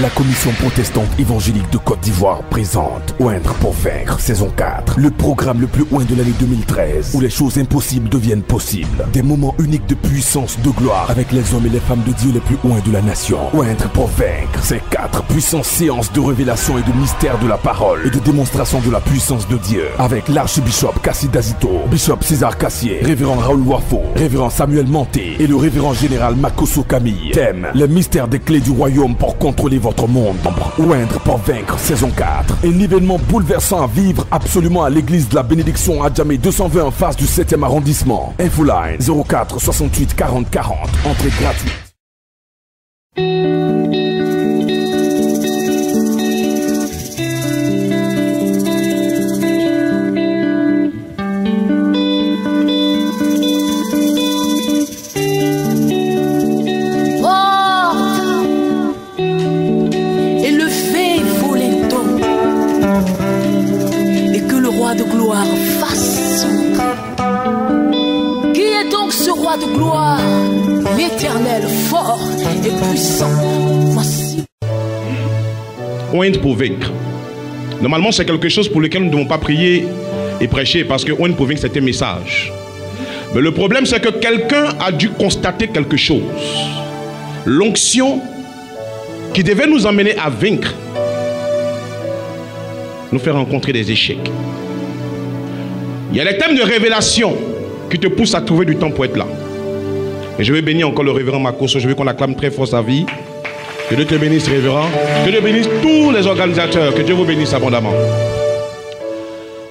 La commission protestante évangélique de Côte d'Ivoire présente Oindre pour vaincre, saison 4. Le programme le plus oint de l'année 2013, où les choses impossibles deviennent possibles. Des moments uniques de puissance, de gloire, avec les hommes et les femmes de Dieu les plus oints de la nation. Oindre pour vaincre, c'est 4 puissantes séances de révélation et de mystère de la parole et de démonstration de la puissance de Dieu. Avec l'archbishop Kassi Dazito, bishop César Cassier, révérend Raoul Wafo, révérend Samuel Manté et le révérend général Makoso Camille. Thème: les mystères des clés du royaume pour contrôler votre monde. Oindre pour vaincre, saison 4. Un événement bouleversant à vivre absolument à l'église de la bénédiction à Djamé 220 en face du 7e arrondissement. Infoline 04 68 40 40. Entrée gratuite. De gloire, l'éternel, fort et puissant. Voici. Oindre pour vaincre. Normalement, c'est quelque chose pour lequel nous ne devons pas prier et prêcher, parce que oindre pour vaincre, c'est un message. Mais le problème, c'est que quelqu'un a dû constater quelque chose. L'onction qui devait nous emmener à vaincre nous fait rencontrer des échecs. Il y a les thèmes de révélation qui te poussent à trouver du temps pour être là. Et je vais bénir encore le révérend Makoso. Je veux qu'on acclame très fort sa vie. Que Dieu te bénisse, révérend. Que Dieu bénisse tous les organisateurs. Que Dieu vous bénisse abondamment.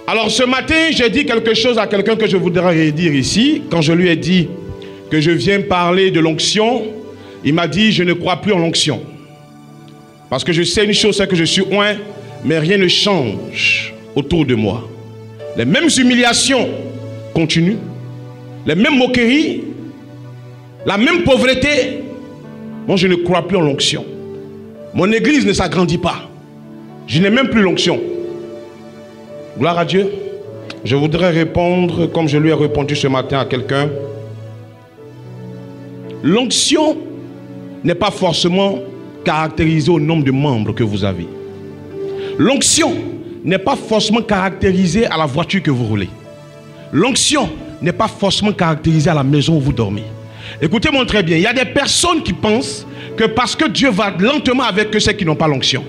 Alors ce matin, j'ai dit quelque chose à quelqu'un que je voudrais dire ici. Quand je lui ai dit que je viens parler de l'onction, il m'a dit: je ne crois plus en l'onction. Parce que je sais une chose, c'est que je suis oint, mais rien ne change autour de moi. Les mêmes humiliations continuent. Les mêmes moqueries, la même pauvreté. Moi, je ne crois plus en l'onction. Mon église ne s'agrandit pas. Je n'ai même plus l'onction. Gloire à Dieu. Je voudrais répondre comme je lui ai répondu ce matin à quelqu'un. L'onction n'est pas forcément caractérisée au nombre de membres que vous avez. L'onction n'est pas forcément caractérisée à la voiture que vous roulez. L'onction n'est pas forcément caractérisée à la maison où vous dormez. Écoutez-moi très bien. Il y a des personnes qui pensent que parce que Dieu va lentement avec eux, c'est qu'ils n'ont pas l'onction.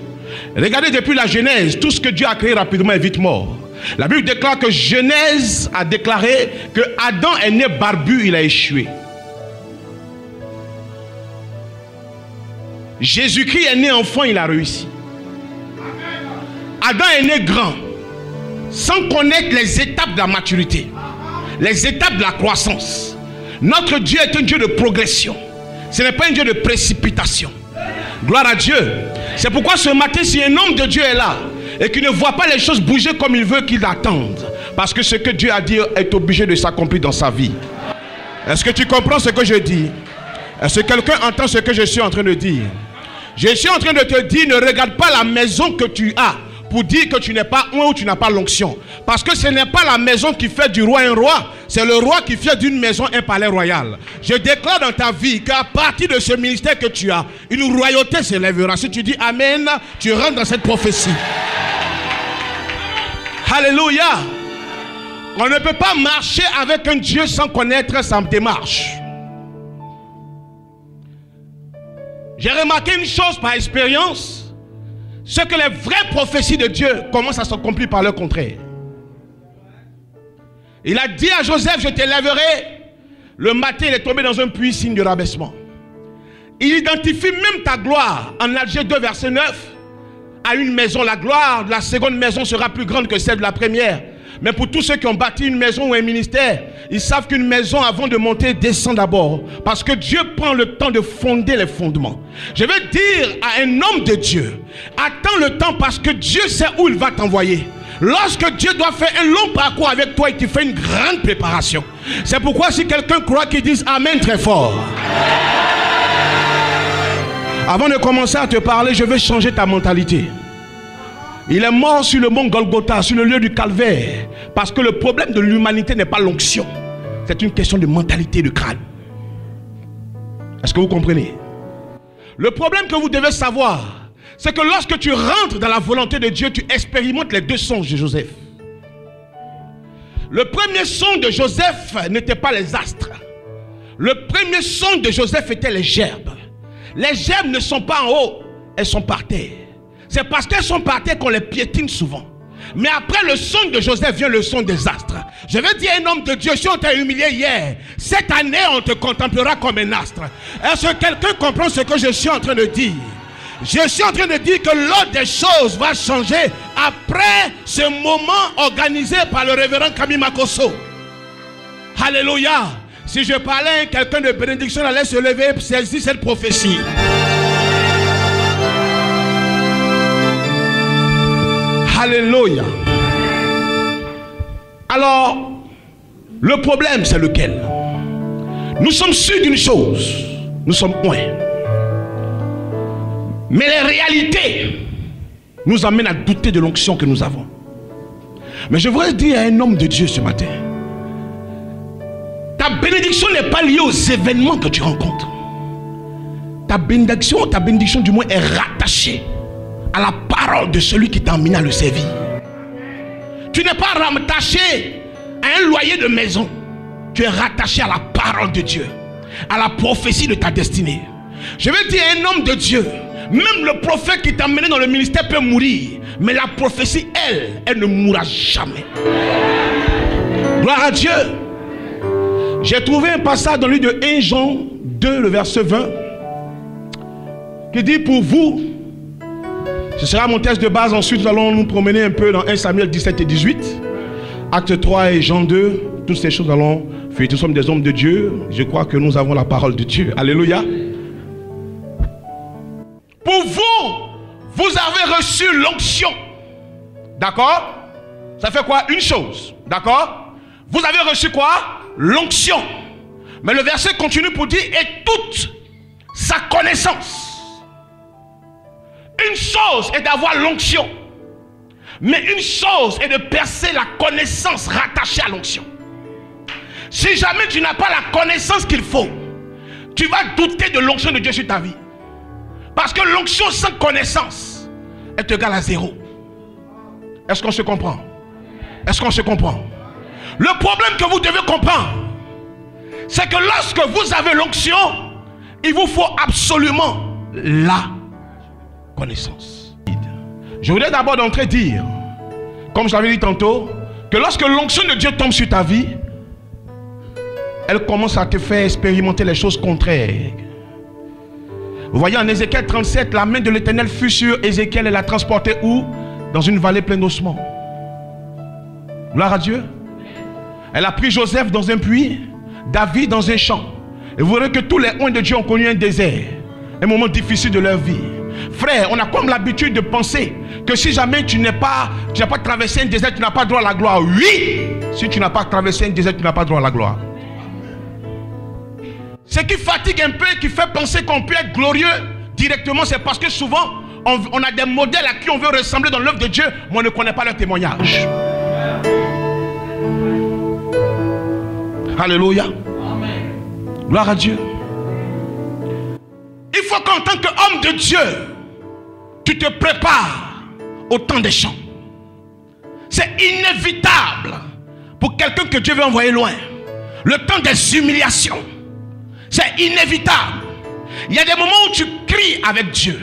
Regardez, depuis la Genèse, tout ce que Dieu a créé rapidement est vite mort. La Bible déclare que Genèse a déclaré que Adam est né barbu, il a échoué. Jésus-Christ est né enfant, il a réussi. Adam est né grand, sans connaître les étapes de la maturité, les étapes de la croissance. Notre Dieu est un Dieu de progression. Ce n'est pas un Dieu de précipitation. Gloire à Dieu. C'est pourquoi ce matin, si un homme de Dieu est là et qu'il ne voit pas les choses bouger comme il veut, qu'il attende. Parce que ce que Dieu a dit est obligé de s'accomplir dans sa vie. Est-ce que tu comprends ce que je dis? Est-ce que quelqu'un entend ce que je suis en train de dire? Je suis en train de te dire, ne regarde pas la maison que tu as pour dire que tu n'es pas un ou tu n'as pas l'onction. Parce que ce n'est pas la maison qui fait du roi un roi, c'est le roi qui fait d'une maison un palais royal. Je déclare dans ta vie qu'à partir de ce ministère que tu as, une royauté s'élèvera. Si tu dis Amen, tu rentres dans cette prophétie. Alléluia. On ne peut pas marcher avec un Dieu sans connaître sa démarche. J'ai remarqué une chose par expérience. C'est que les vraies prophéties de Dieu commencent à s'accomplir par le contraire. Il a dit à Joseph: je t'élèverai. Le matin, il est tombé dans un puits, signe de rabaissement. Il identifie même ta gloire en Alger 2, verset 9. À une maison, la gloire de la seconde maison sera plus grande que celle de la première. Mais pour tous ceux qui ont bâti une maison ou un ministère, ils savent qu'une maison, avant de monter, descend d'abord. Parce que Dieu prend le temps de fonder les fondements. Je vais dire à un homme de Dieu: attends le temps, parce que Dieu sait où il va t'envoyer. Lorsque Dieu doit faire un long parcours avec toi, il te fait une grande préparation. C'est pourquoi si quelqu'un croit, qu'il dise Amen très fort. Avant de commencer à te parler, je vais changer ta mentalité. Il est mort sur le mont Golgotha, sur le lieu du calvaire. Parce que le problème de l'humanité n'est pas l'onction. C'est une question de mentalité, de crâne. Est-ce que vous comprenez? Le problème que vous devez savoir, c'est que lorsque tu rentres dans la volonté de Dieu, tu expérimentes les deux songes de Joseph. Le premier songe de Joseph n'était pas les astres. Le premier songe de Joseph était les gerbes. Les gerbes ne sont pas en haut, elles sont par terre. C'est parce qu'elles sont par terre qu'on les piétine souvent. Mais après le songe de Joseph vient le songe des astres. Je veux dire, un homme de Dieu, si on t'a humilié hier, cette année on te contemplera comme un astre. Est-ce que quelqu'un comprend ce que je suis en train de dire? Je suis en train de dire que l'ordre des choses va changer après ce moment organisé par le révérend Camille Makosso. Alléluia. Si je parlais à quelqu'un de bénédiction, allait se lever et saisir cette prophétie. Alléluia. Alors, le problème c'est lequel? Nous sommes sûrs d'une chose, nous sommes loin. Mais les réalités nous amènent à douter de l'onction que nous avons. Mais je voudrais dire à un homme de Dieu ce matin, ta bénédiction n'est pas liée aux événements que tu rencontres. Ta bénédiction du moins est rattachée à la parole de celui qui t'a amené à le servir. Tu n'es pas rattaché à un loyer de maison. Tu es rattaché à la parole de Dieu, à la prophétie de ta destinée. Je veux dire à un homme de Dieu, même le prophète qui t'a amené dans le ministère peut mourir, mais la prophétie, elle ne mourra jamais. Gloire à Dieu. J'ai trouvé un passage dans le livre de 1 Jean 2, le verset 20, qui dit: pour vous, ce sera mon texte de base, ensuite nous allons nous promener un peu dans 1 Samuel 17 et 18, Acte 3 et Jean 2, toutes ces choses allons faire. Nous sommes des hommes de Dieu, je crois que nous avons la parole de Dieu. Alléluia. Pour vous, vous avez reçu l'onction. D'accord? Ça fait quoi? Une chose. D'accord? Vous avez reçu quoi? L'onction. Mais le verset continue pour dire: et toute sa connaissance. Une chose est d'avoir l'onction, mais une chose est de percer la connaissance rattachée à l'onction. Si jamais tu n'as pas la connaissance qu'il faut, tu vas douter de l'onction de Dieu sur ta vie. Parce que l'onction sans connaissance est égale à zéro. Est-ce qu'on se comprend? Est-ce qu'on se comprend? Le problème que vous devez comprendre, c'est que lorsque vous avez l'onction, il vous faut absolument la connaissance. Je voudrais d'abord d'entrer dire, comme je l'avais dit tantôt, que lorsque l'onction de Dieu tombe sur ta vie, elle commence à te faire expérimenter les choses contraires. Vous voyez en Ézéchiel 37, la main de l'Éternel fut sur Ézéchiel et l'a transporté où? Dans une vallée pleine d'ossements. Gloire à Dieu. Elle a pris Joseph dans un puits, David dans un champ. Et vous verrez que tous les oints de Dieu ont connu un désert, un moment difficile de leur vie. Frère, on a comme l'habitude de penser que si jamais tu n'as pas traversé un désert, tu n'as pas droit à la gloire. Oui, si tu n'as pas traversé un désert, tu n'as pas droit à la gloire. Ce qui fatigue un peu, qui fait penser qu'on peut être glorieux directement, c'est parce que souvent on a des modèles à qui on veut ressembler dans l'œuvre de Dieu, mais on ne connaît pas leur témoignage. Alléluia. Gloire à Dieu. Il faut qu'en tant qu'homme de Dieu, tu te prépares au temps des champs. C'est inévitable pour quelqu'un que Dieu veut envoyer loin. Le temps des humiliations, c'est inévitable. Il y a des moments où tu cries avec Dieu,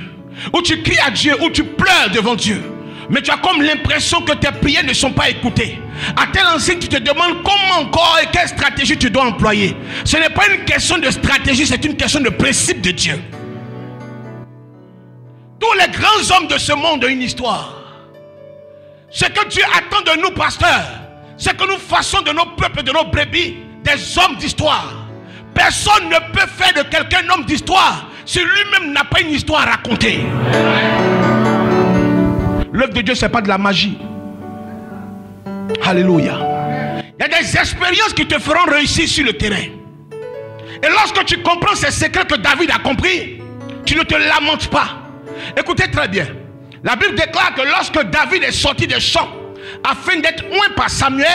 où tu cries à Dieu, où tu pleures devant Dieu, mais tu as comme l'impression que tes prières ne sont pas écoutées. À tel enseigne, tu te demandes comment encore et quelle stratégie tu dois employer. Ce n'est pas une question de stratégie, c'est une question de principe de Dieu. Tous les grands hommes de ce monde ont une histoire. Ce que Dieu attend de nous, pasteurs, c'est que nous fassions de nos peuples, de nos brebis, des hommes d'histoire. Personne ne peut faire de quelqu'un un homme d'histoire si lui-même n'a pas une histoire à raconter. L'œuvre de Dieu, ce n'est pas de la magie. Alléluia. Il y a des expériences qui te feront réussir sur le terrain. Et lorsque tu comprends ces secrets que David a compris, tu ne te lamentes pas. Écoutez très bien. La Bible déclare que lorsque David est sorti des champs afin d'être oint par Samuel,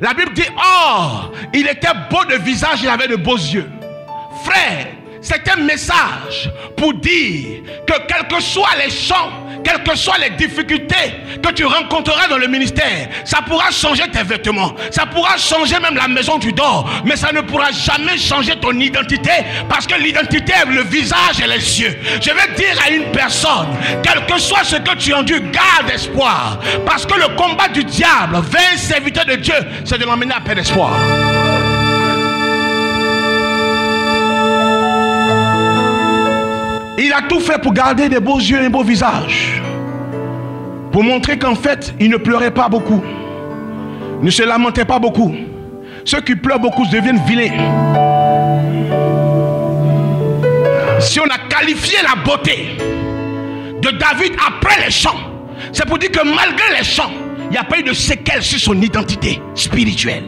la Bible dit: oh, il était beau de visage, il avait de beaux yeux. Frère, c'est un message pour dire que quels que soient les champs quelles que soient les difficultés que tu rencontreras dans le ministère, ça pourra changer tes vêtements, ça pourra changer même la maison où tu dors, mais ça ne pourra jamais changer ton identité, parce que l'identité est le visage et les yeux. Je vais dire à une personne, quel que soit ce que tu endures, garde espoir, parce que le combat du diable vers un serviteur de Dieu, c'est de l'emmener à perdre espoir. Il a tout fait pour garder des beaux yeux et un beau visage, pour montrer qu'en fait il ne pleurait pas beaucoup, ne se lamentait pas beaucoup. Ceux qui pleurent beaucoup deviennent vilains. Si on a qualifié la beauté de David après les chants, c'est pour dire que malgré les chants, il n'y a pas eu de séquelles sur son identité spirituelle.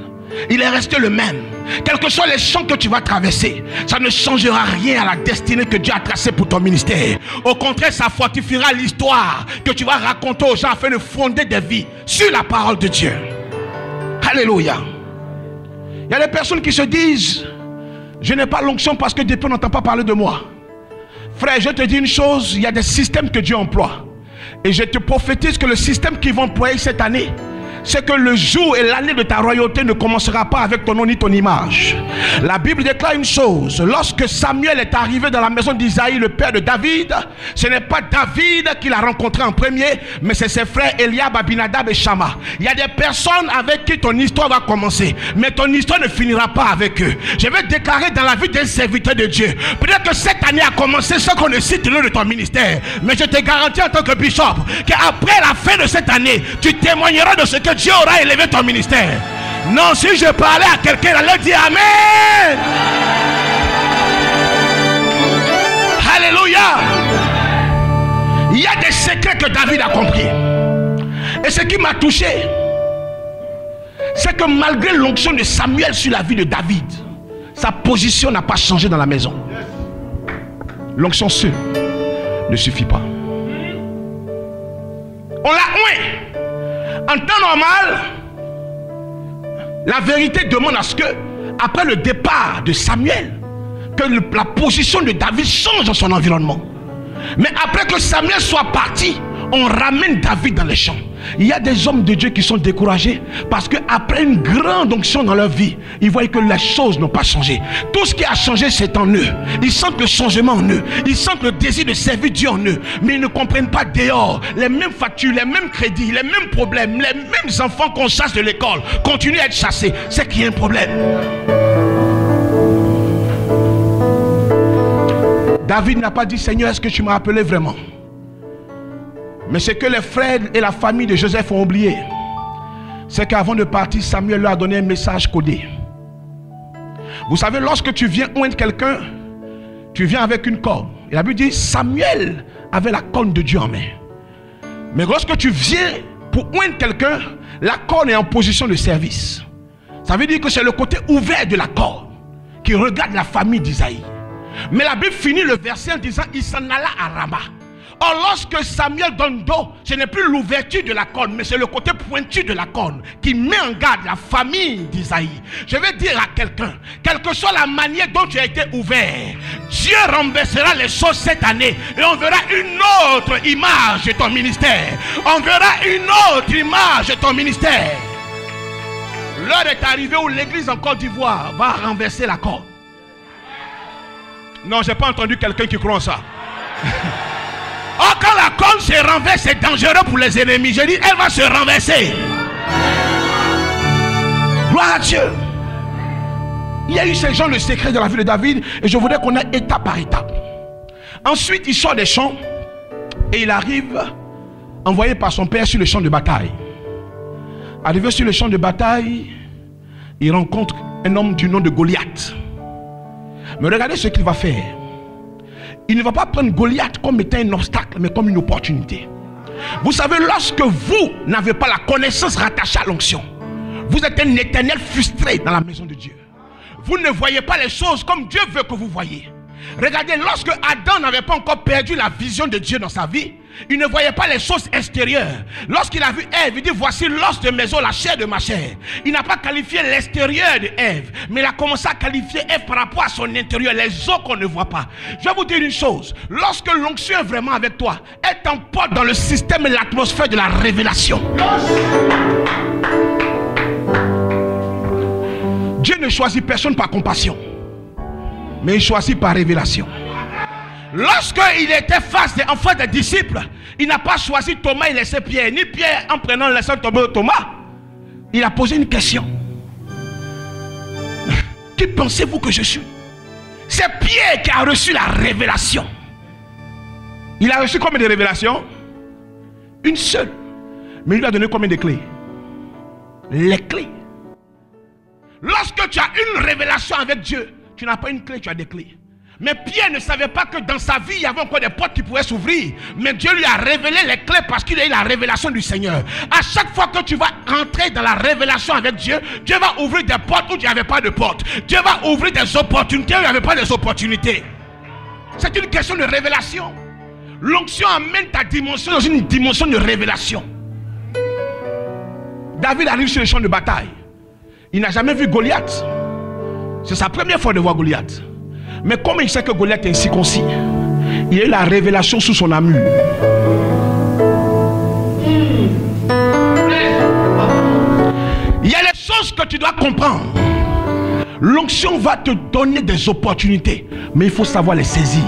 Il est resté le même. Quels que soient les champs que tu vas traverser, ça ne changera rien à la destinée que Dieu a tracée pour ton ministère. Au contraire, ça fortifiera l'histoire que tu vas raconter aux gens afin de fonder des vies sur la parole de Dieu. Alléluia. Il y a des personnes qui se disent, je n'ai pas l'onction parce que Dieu n'entend pas parler de moi. Frère, je te dis une chose, il y a des systèmes que Dieu emploie. Et je te prophétise que le système qu'ils vont employer cette année, c'est que le jour et l'année de ta royauté ne commencera pas avec ton nom ni ton image. La Bible déclare une chose. Lorsque Samuel est arrivé dans la maison d'Isaïe, le père de David, ce n'est pas David qui l'a rencontré en premier, mais c'est ses frères Eliab, Abinadab et Shama. Il y a des personnes avec qui ton histoire va commencer, mais ton histoire ne finira pas avec eux. Je vais déclarer dans la vie d'un serviteur de Dieu, peut-être que cette année a commencé sans qu'on ne cite le nom de ton ministère, mais je te garantis en tant que bishop qu'après la fin de cette année, tu témoigneras de ce que Dieu aura élevé ton ministère. Non, si je parlais à quelqu'un, il allait dire Amen. Alléluia. Il y a des secrets que David a compris. Et ce qui m'a touché, c'est que malgré l'onction de Samuel sur la vie de David, sa position n'a pas changé dans la maison. L'onction seule ne suffit pas. On l'a oint. En temps normal, la vérité demande à ce que, après le départ de Samuel, que la position de David change dans son environnement. Mais après que Samuel soit parti, on ramène David dans les champs. Il y a des hommes de Dieu qui sont découragés parce qu'après une grande onction dans leur vie, ils voient que les choses n'ont pas changé. Tout ce qui a changé, c'est en eux. Ils sentent le changement en eux. Ils sentent le désir de servir Dieu en eux. Mais ils ne comprennent pas dehors. Les mêmes factures, les mêmes crédits, les mêmes problèmes, les mêmes enfants qu'on chasse de l'école continuent à être chassés. C'est qu'il y a un problème. David n'a pas dit, Seigneur, est-ce que tu m'as appelé vraiment? Mais ce que les frères et la famille de Joseph ont oublié, c'est qu'avant de partir, Samuel leur a donné un message codé. Vous savez, lorsque tu viens oindre quelqu'un, tu viens avec une corne. Et la Bible dit, Samuel avait la corne de Dieu en main. Mais lorsque tu viens pour oindre quelqu'un, la corne est en position de service. Ça veut dire que c'est le côté ouvert de la corne qui regarde la famille d'Isaïe. Mais la Bible finit le verset en disant, il s'en alla à Rama. Or, lorsque Samuel donne dos, ce n'est plus l'ouverture de la corne, mais c'est le côté pointu de la corne qui met en garde la famille d'Isaïe. Je vais dire à quelqu'un, quelle que soit la manière dont tu as été ouvert, Dieu renversera les choses cette année et on verra une autre image de ton ministère. On verra une autre image de ton ministère. L'heure est arrivée où l'église en Côte d'Ivoire va renverser la corne. Non, je n'ai pas entendu quelqu'un qui croit en ça. Oh, quand la corne se renverse, c'est dangereux pour les ennemis. Je dis, elle va se renverser. Gloire à Dieu. Il y a eu ces gens, le secret de la vie de David. Et je voudrais qu'on aille étape par étape. Ensuite, il sort des champs. Et il arrive, envoyé par son père sur le champ de bataille. Arrivé sur le champ de bataille, il rencontre un homme du nom de Goliath. Mais regardez ce qu'il va faire. Il ne va pas prendre Goliath comme étant un obstacle, mais comme une opportunité. Vous savez, lorsque vous n'avez pas la connaissance rattachée à l'onction, vous êtes un éternel frustré dans la maison de Dieu. Vous ne voyez pas les choses comme Dieu veut que vous voyez. Regardez, lorsque Adam n'avait pas encore perdu la vision de Dieu dans sa vie, Il ne voyait pas les choses extérieures. Lorsqu'il a vu Ève, il dit voici l'os de mes os, la chair de ma chair. Il n'a pas qualifié l'extérieur de Ève, mais il a commencé à qualifier Ève par rapport à son intérieur, les os qu'on ne voit pas. Je vais vous dire une chose, lorsque l'onction est vraiment avec toi, elle t'emporte dans le système et l'atmosphère de la révélation. Dieu ne choisit personne par compassion, mais il choisit par révélation. Lorsqu'il était face des disciples, il n'a pas choisi Thomas et laissé Pierre, ni Pierre en prenant laissant tomber Thomas. Il a posé une question. Qui pensez-vous que je suis? C'est Pierre qui a reçu la révélation. Il a reçu combien de révélations? Une seule. Mais il lui a donné combien de clés? Les clés. Lorsque tu as une révélation avec Dieu, tu n'as pas une clé, tu as des clés. Mais Pierre ne savait pas que dans sa vie, il y avait encore des portes qui pouvaient s'ouvrir. Mais Dieu lui a révélé les clés parce qu'il a eu la révélation du Seigneur. À chaque fois que tu vas entrer dans la révélation avec Dieu, Dieu va ouvrir des portes où il n'y avait pas de portes. Dieu va ouvrir des opportunités où il n'y avait pas des opportunités. C'est une question de révélation. L'onction amène ta dimension dans une dimension de révélation. David arrive sur le champ de bataille. Il n'a jamais vu Goliath. C'est sa première fois de voir Goliath. Mais comme il sait que Goliath est incirconcis, il a eu la révélation sous son armure. Il y a les choses que tu dois comprendre. L'onction va te donner des opportunités, mais il faut savoir les saisir.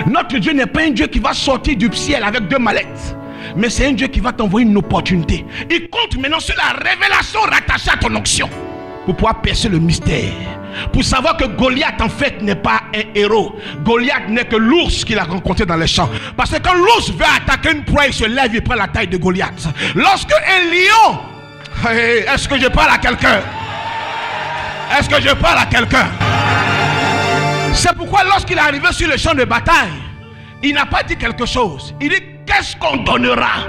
Notre Dieu n'est pas un Dieu qui va sortir du ciel avec 2 mallettes, mais c'est un Dieu qui va t'envoyer une opportunité. Il compte maintenant sur la révélation rattachée à ton onction pour pouvoir percer le mystère. Pour savoir que Goliath en fait n'est pas un héros. Goliath n'est que l'ours qu'il a rencontré dans les champs. Parce que quand l'ours veut attaquer une proie, il se lève, il prend la taille de Goliath. Lorsque un lion, est-ce que je parle à quelqu'un? Est-ce que je parle à quelqu'un? C'est pourquoi lorsqu'il est arrivé sur le champ de bataille, il n'a pas dit quelque chose. Il dit qu'est-ce qu'on donnera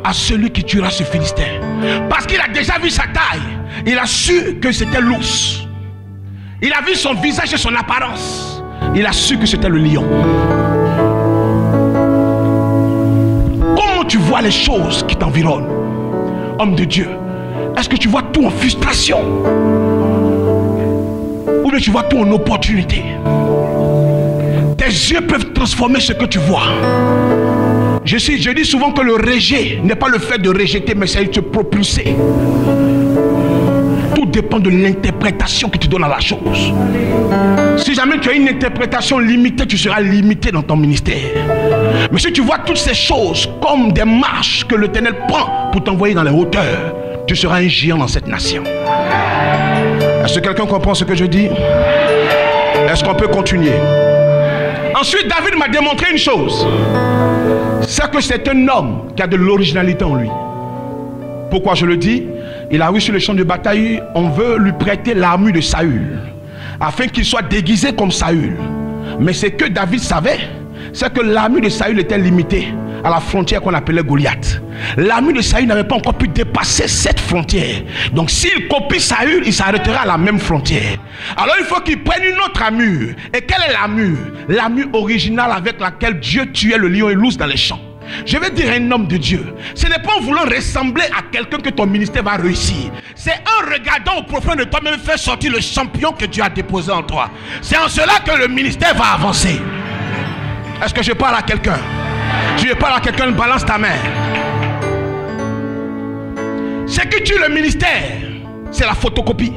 à celui qui tuera ce Philistin? Parce qu'il a déjà vu sa taille. Il a su que c'était l'ours. Il a vu son visage et son apparence. Il a su que c'était le lion. Comment tu vois les choses qui t'environnent, homme de Dieu? Est-ce que tu vois tout en frustration? Ou bien tu vois tout en opportunité? Tes yeux peuvent transformer ce que tu vois. Je dis souvent que le rejet n'est pas le fait de rejeter, mais c'est de te propulser. Tout dépend de l'interprétation que tu donnes à la chose. Si jamais tu as une interprétation limitée, tu seras limité dans ton ministère. Mais si tu vois toutes ces choses comme des marches que l'Éternel prend pour t'envoyer dans les hauteurs, tu seras un géant dans cette nation. Est-ce que quelqu'un comprend ce que je dis? Est-ce qu'on peut continuer? Ensuite, David m'a démontré une chose. C'est que c'est un homme qui a de l'originalité en lui. Pourquoi je le dis? Il a vu sur le champ de bataille, on veut lui prêter l'armure de Saül, afin qu'il soit déguisé comme Saül. Mais ce que David savait, c'est que l'armure de Saül était limitée à la frontière qu'on appelait Goliath. L'armure de Saül n'avait pas encore pu dépasser cette frontière. Donc s'il copie Saül, il s'arrêtera à la même frontière. Alors il faut qu'il prenne une autre armure. Et quelle est l'armure? L'armure originale avec laquelle Dieu tuait le lion et l'ours dans les champs. Je vais dire à un homme de Dieu, ce n'est pas en voulant ressembler à quelqu'un que ton ministère va réussir. C'est en regardant au profond de toi-même faire sortir le champion que Dieu a déposé en toi. C'est en cela que le ministère va avancer. Est-ce que je parle à quelqu'un? Tu parles à quelqu'un, balance ta main. Ce qui tue le ministère, c'est la photocopie.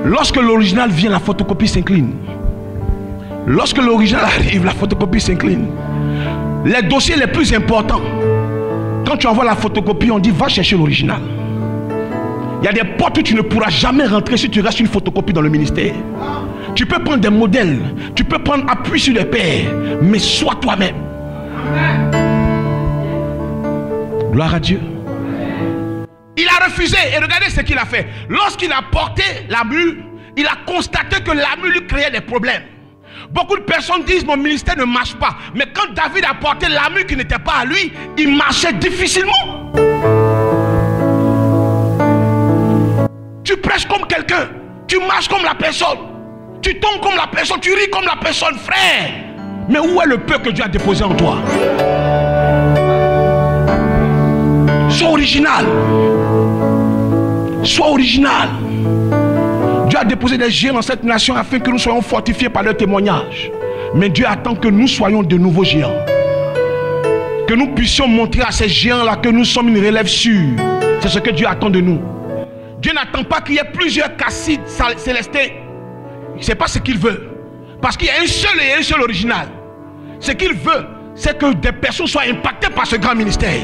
Lorsque l'original vient, la photocopie s'incline. Lorsque l'original arrive, la photocopie s'incline. Les dossiers les plus importants, quand tu envoies la photocopie, on dit va chercher l'original. Il y a des portes où tu ne pourras jamais rentrer si tu restes une photocopie dans le ministère. Tu peux prendre des modèles, tu peux prendre appui sur les pères, mais sois toi-même. Gloire à Dieu. Il a refusé, et regardez ce qu'il a fait. Lorsqu'il a porté l'armure, il a constaté que l'armure lui créait des problèmes. Beaucoup de personnes disent mon ministère ne marche pas. Mais quand David a porté l'armure qui n'était pas à lui, il marchait difficilement. Tu prêches comme quelqu'un, tu marches comme la personne, tu tombes comme la personne, tu ris comme la personne, frère. Mais où est le peu que Dieu a déposé en toi? Sois original. Sois original. Dieu a déposé des géants dans cette nation afin que nous soyons fortifiés par leur témoignage. Mais Dieu attend que nous soyons de nouveaux géants. Que nous puissions montrer à ces géants-là que nous sommes une relève sûre. C'est ce que Dieu attend de nous. Dieu n'attend pas qu'il y ait plusieurs Cassides célestins. Ce n'est pas ce qu'il veut. Parce qu'il y a un seul et un seul original. Ce qu'il veut, c'est que des personnes soient impactées par ce grand ministère.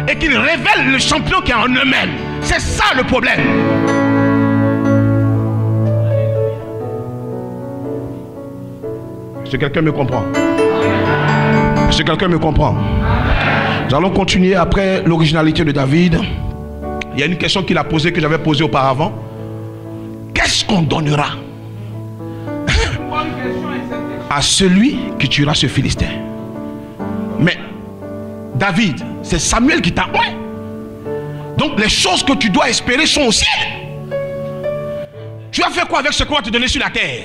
Et qu'ils révèlent le champion qui est en eux-mêmes. C'est ça le problème. Est-ce que quelqu'un me comprend? Est-ce que quelqu'un me comprend? Nous allons continuer après l'originalité de David. Il y a une question qu'il a posée, que j'avais posée auparavant. Qu'est-ce qu'on donnera à celui qui tuera ce Philistin? Mais David, c'est Samuel qui t'a envoyé. Donc les choses que tu dois espérer sont au ciel. Tu as fait quoi avec ce qu'on va te donner sur la terre?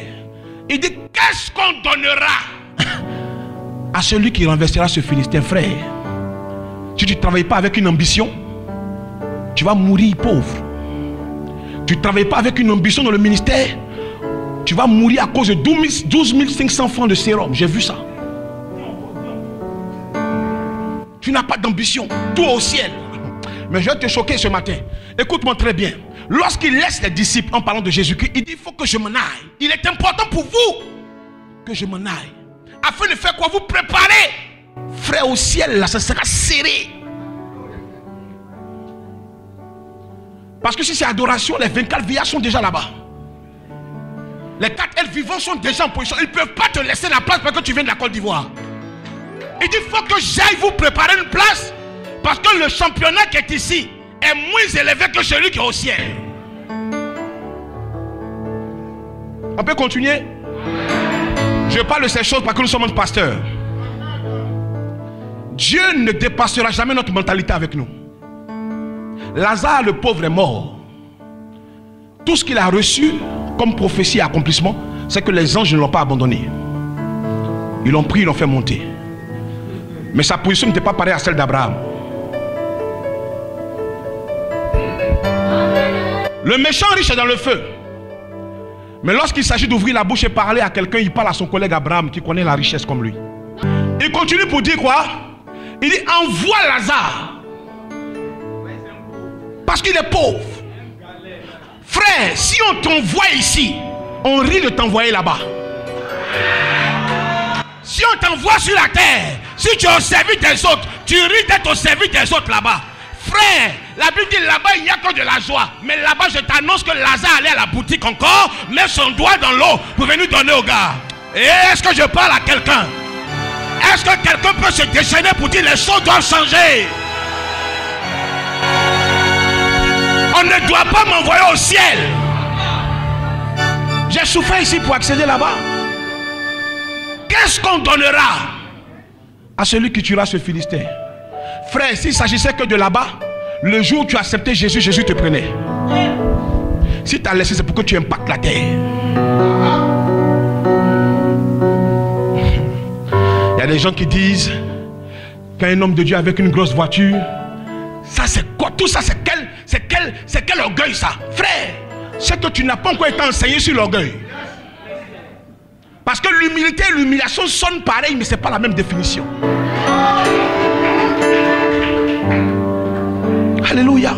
Il dit, qu'est-ce qu'on donnera à celui qui renversera ce Philistin? Frère, si tu ne travailles pas avec une ambition, tu vas mourir pauvre. Tu ne travailles pas avec une ambition dans le ministère, tu vas mourir à cause de 12 500 francs de sérum. J'ai vu ça. Tu n'as pas d'ambition, tout au ciel. Mais je vais te choquer ce matin. Écoute-moi très bien. Lorsqu'il laisse les disciples en parlant de Jésus-Christ, il dit, il faut que je m'en aille. Il est important pour vous que je m'en aille. Afin de faire quoi? Vous préparer. Frère, au ciel, là, ça sera serré. Parce que si c'est adoration, les 24 vieillards sont déjà là-bas. Les 4 êtres vivants sont déjà en position. Ils ne peuvent pas te laisser la place parce que tu viens de la Côte d'Ivoire. Il dit, il faut que j'aille vous préparer une place. Parce que le championnat qui est ici est moins élevé que celui qui est au ciel. On peut continuer? Je parle de ces choses parce que nous sommes un pasteur. Dieu ne dépassera jamais notre mentalité avec nous. Lazare le pauvre est mort. Tout ce qu'il a reçu comme prophétie et accomplissement, c'est que les anges ne l'ont pas abandonné. Ils l'ont pris, ils l'ont fait monter. Mais sa position n'était pas pareille à celle d'Abraham. Le méchant riche est dans le feu. Mais lorsqu'il s'agit d'ouvrir la bouche et parler à quelqu'un, il parle à son collègue Abraham qui connaît la richesse comme lui. Il continue pour dire quoi? Il dit, envoie Lazare. Parce qu'il est pauvre. Frère, si on t'envoie ici, on rit de t'envoyer là-bas. Si on t'envoie sur la terre, si tu es au service des autres, tu ris d'être au service des autres là-bas. Frère, la Bible dit là-bas il n'y a que de la joie. Mais là-bas je t'annonce que Lazare allait à la boutique encore, met son doigt dans l'eau pour venir donner au gars. Et est-ce que je parle à quelqu'un? Est-ce que quelqu'un peut se déchaîner pour dire les choses doivent changer? On ne doit pas m'envoyer au ciel. J'ai souffert ici pour accéder là-bas. Qu'est-ce qu'on donnera à celui qui tuera ce Philistin? Frère, s'il s'agissait que de là-bas, le jour où tu as accepté Jésus, Jésus te prenait. Si tu as laissé, c'est pour que tu impactes la terre. Il y a des gens qui disent qu'un homme de Dieu avec une grosse voiture, ça c'est quoi? Tout ça c'est quel orgueil ça? Frère, c'est que tu n'as pas encore été enseigné sur l'orgueil. Parce que l'humilité et l'humiliation sonnent pareil, mais ce n'est pas la même définition. Alléluia.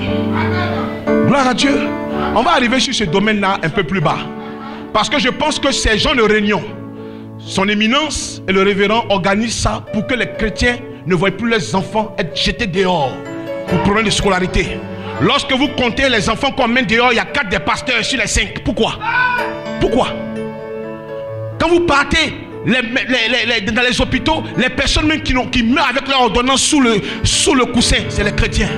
Gloire à Dieu. On va arriver sur ce domaine-là un peu plus bas. Parce que je pense que ces gens de réunion, son éminence et le révérend organisent ça pour que les chrétiens ne voient plus leurs enfants être jetés dehors pour problème de scolarité. Lorsque vous comptez les enfants qu'on mène dehors, il y a 4 des pasteurs sur les 5. Pourquoi? Pourquoi? Quand vous partez dans les hôpitaux, les personnes même qui meurent avec leur ordonnance sous le coussin, c'est les chrétiens.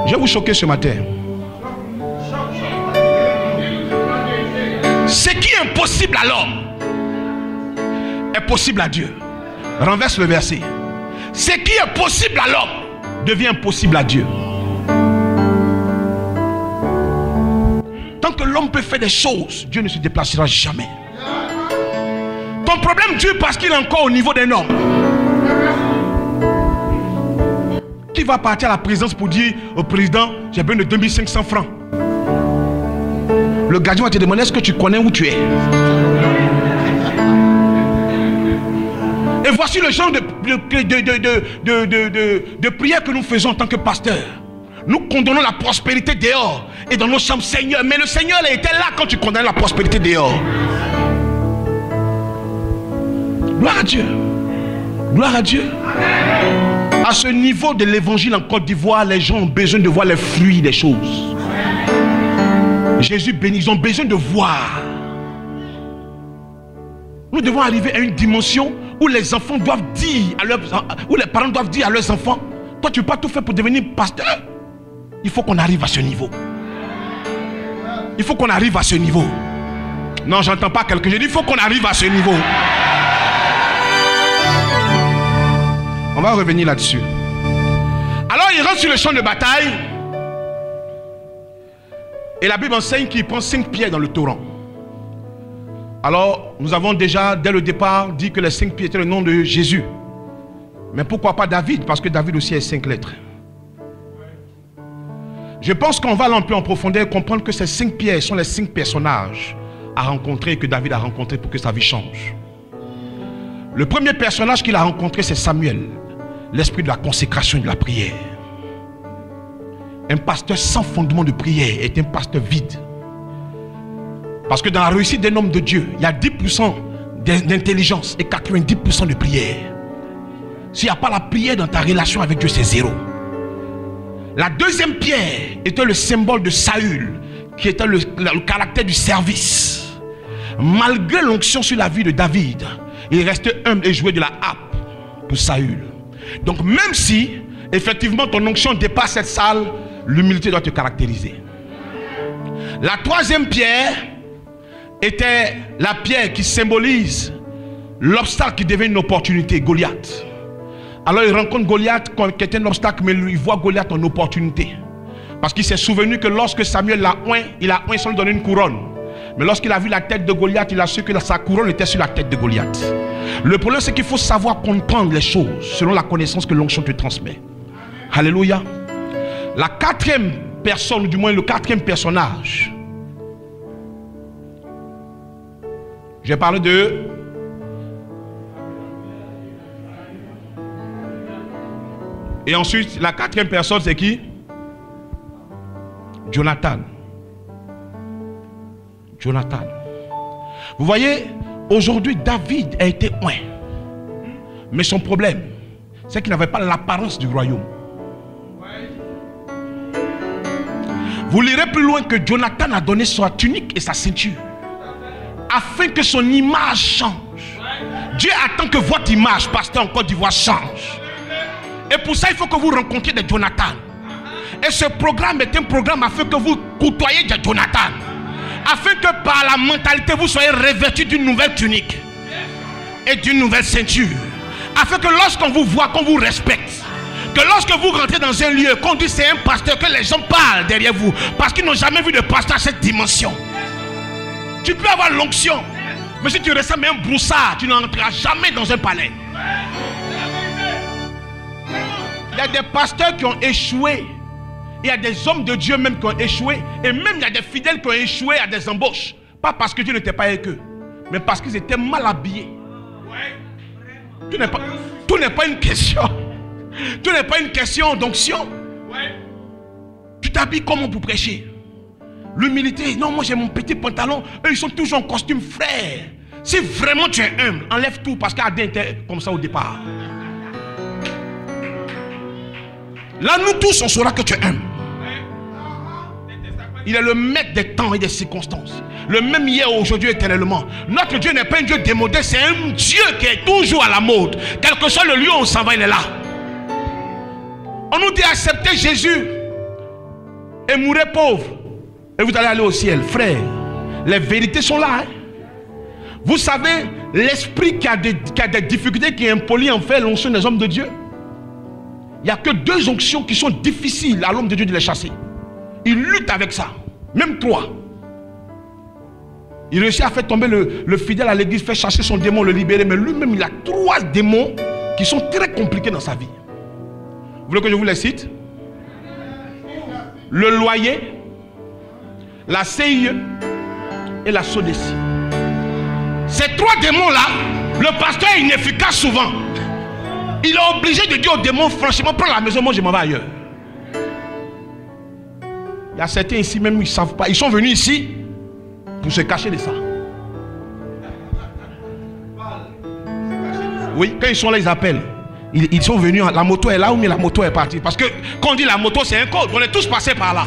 Je vais vous choquer ce matin. Ce qui est impossible à l'homme est possible à Dieu. Renverse le verset. Ce qui est possible à l'homme devient impossible à Dieu. Tant que l'homme peut faire des choses, Dieu ne se déplacera jamais. Ton problème dure parce qu'il est encore au niveau des normes. Qui va partir à la présidence pour dire au président, j'ai besoin de 2500 francs? Le gardien va te demander, est-ce que tu connais où tu es? Et voici le genre de prière que nous faisons en tant que pasteurs. Nous condamnons la prospérité dehors et dans nos chambres, Seigneur. Mais le Seigneur il était là quand tu condamnais la prospérité dehors. Gloire à Dieu. Gloire à Dieu. À ce niveau de l'évangile en Côte d'Ivoire, les gens ont besoin de voir les fruits des choses. Jésus bénit, ils ont besoin de voir. Nous devons arriver à une dimension où les enfants doivent dire à leurs, où les parents doivent dire à leurs enfants, toi tu ne peux pas tout faire pour devenir pasteur. Il faut qu'on arrive à ce niveau. Il faut qu'on arrive à ce niveau. Non, j'entends pas quelqu'un. Je dis il faut qu'on arrive à ce niveau. On va revenir là-dessus. Alors il rentre sur le champ de bataille. Et la Bible enseigne qu'il prend 5 pierres dans le torrent. Alors nous avons déjà dès le départ dit que les 5 pierres étaient le nom de Jésus. Mais pourquoi pas David? Parce que David aussi est 5 lettres. Je pense qu'on va aller un peu en profondeur et comprendre que ces 5 pierres sont les 5 personnages à rencontrer, que David a rencontré pour que sa vie change. Le premier personnage qu'il a rencontré, c'est Samuel, l'esprit de la consécration et de la prière. Un pasteur sans fondement de prière est un pasteur vide. Parce que dans la réussite d'un homme de Dieu, il y a 10% d'intelligence et 90% de prière. S'il n'y a pas la prière dans ta relation avec Dieu, c'est zéro. La deuxième pierre était le symbole de Saül, qui était le caractère du service. Malgré l'onction sur la vie de David, il restait humble et jouait de la harpe pour Saül. Donc même si effectivement ton onction dépasse cette salle, l'humilité doit te caractériser. La troisième pierre était la pierre qui symbolise l'obstacle qui devient une opportunité, Goliath. Alors il rencontre Goliath qui était un obstacle, mais il voit Goliath en opportunité. Parce qu'il s'est souvenu que lorsque Samuel l'a oint, il a oint sans lui donner une couronne. Mais lorsqu'il a vu la tête de Goliath, il a su que sa couronne était sur la tête de Goliath. Le problème, c'est qu'il faut savoir comprendre les choses selon la connaissance que l'onction te transmet. Alléluia. La quatrième personne, ou du moins le quatrième personnage, j'ai parlé de et ensuite la quatrième personne, c'est qui? Jonathan. Jonathan. Vous voyez, aujourd'hui David a été oint. Mais son problème, c'est qu'il n'avait pas l'apparence du royaume. Vous lirez plus loin que Jonathan a donné sa tunique et sa ceinture afin que son image change. Dieu attend que votre image, pasteur en Côte d'Ivoire, change. Et pour ça, il faut que vous rencontriez des Jonathan. Et ce programme est un programme afin que vous côtoyez des Jonathan. Afin que par la mentalité, vous soyez revêtus d'une nouvelle tunique et d'une nouvelle ceinture. Afin que lorsqu'on vous voit, qu'on vous respecte. Que lorsque vous rentrez dans un lieu, qu'on dit c'est un pasteur, que les gens parlent derrière vous. Parce qu'ils n'ont jamais vu de pasteur à cette dimension. Tu peux avoir l'onction, mais si tu ressembles à un broussard, tu n'entreras jamais dans un palais. Il y a des pasteurs qui ont échoué. Il y a des hommes de Dieu même qui ont échoué. Et même il y a des fidèles qui ont échoué à des embauches. Pas parce que Dieu n'était pas avec eux, mais parce qu'ils étaient mal habillés. Tout n'est pas une question. Tout n'est pas une question d'onction. Tu t'habilles comment pour prêcher? L'humilité, non, moi j'ai mon petit pantalon. Eux ils sont toujours en costume, frère. Si vraiment tu es humble, enlève tout, parce qu'Adam était comme ça au départ. Là nous tous on saura que tu es humble. Il est le maître des temps et des circonstances. Le même hier, aujourd'hui, éternellement. Notre Dieu n'est pas un Dieu démodé, c'est un Dieu qui est toujours à la mode. Quel que soit le lieu où on s'en va, il est là. On nous dit accepter Jésus et mourir pauvre. Et vous allez aller au ciel. Frère, les vérités sont là. Hein? Vous savez, l'esprit qui a des difficultés, qui est impoli en fait l'onction des hommes de Dieu. Il n'y a que 2 onctions qui sont difficiles à l'homme de Dieu de les chasser. Il lutte avec ça. Même 3. Il réussit à faire tomber le fidèle à l'église, faire chasser son démon, le libérer. Mais lui-même, il a 3 démons qui sont très compliqués dans sa vie. Vous voulez que je vous les cite? Le loyer, la CIE et la SODECI. Ces 3 démons-là, le pasteur est inefficace souvent. Il est obligé de dire aux démons, franchement, prends la maison, moi je m'en vais ailleurs. Il y a certains ici même, ils ne savent pas. Ils sont venus ici pour se cacher de ça. Oui, quand ils sont là, ils appellent. Ils sont venus, la moto est là ou mais la moto est partie. Parce que quand on dit la moto, c'est un code. On est tous passés par là.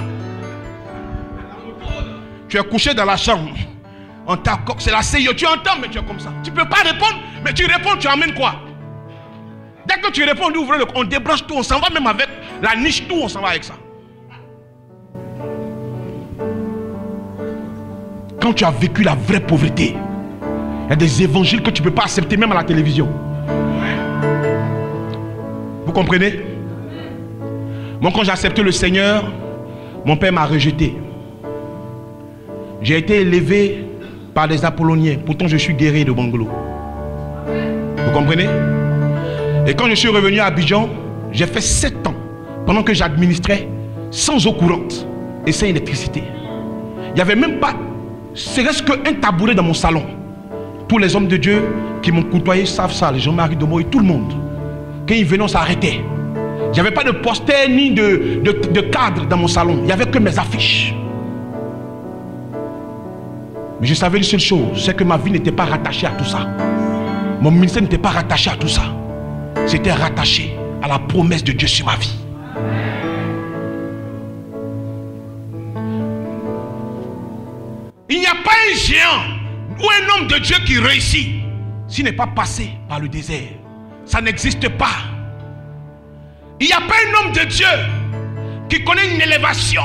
Tu es couché dans la chambre. C'est la CIE. Tu entends, mais tu es comme ça. Tu ne peux pas répondre, mais tu réponds, tu amènes quoi? Dès que tu réponds, on débranche tout. On s'en va même avec la niche, tout, on s'en va avec ça. Quand tu as vécu la vraie pauvreté, il y a des évangiles que tu ne peux pas accepter même à la télévision. Vous comprenez? Moi, quand j'ai accepté le Seigneur, mon père m'a rejeté. J'ai été élevé par des Apolloniens. Pourtant, je suis guéri de Bangolo. Vous comprenez? Et quand je suis revenu à Abidjan, j'ai fait 7 ans pendant que j'administrais sans eau courante et sans électricité. Il n'y avait même pas, serait-ce qu'un tabouret dans mon salon. Tous les hommes de Dieu qui m'ont côtoyé savent ça, les Jean-Marie Domo et tout le monde. Quand ils venaient, on s'arrêtait. Il n'y avait pas de poster ni de cadre dans mon salon. Il n'y avait que mes affiches. Mais je savais une seule chose, c'est que ma vie n'était pas rattachée à tout ça. Mon ministère n'était pas rattaché à tout ça. C'était rattaché à la promesse de Dieu sur ma vie. Il n'y a pas un géant ou un homme de Dieu qui réussit s'il n'est pas passé par le désert. Ça n'existe pas. Il n'y a pas un homme de Dieu qui connaît une élévation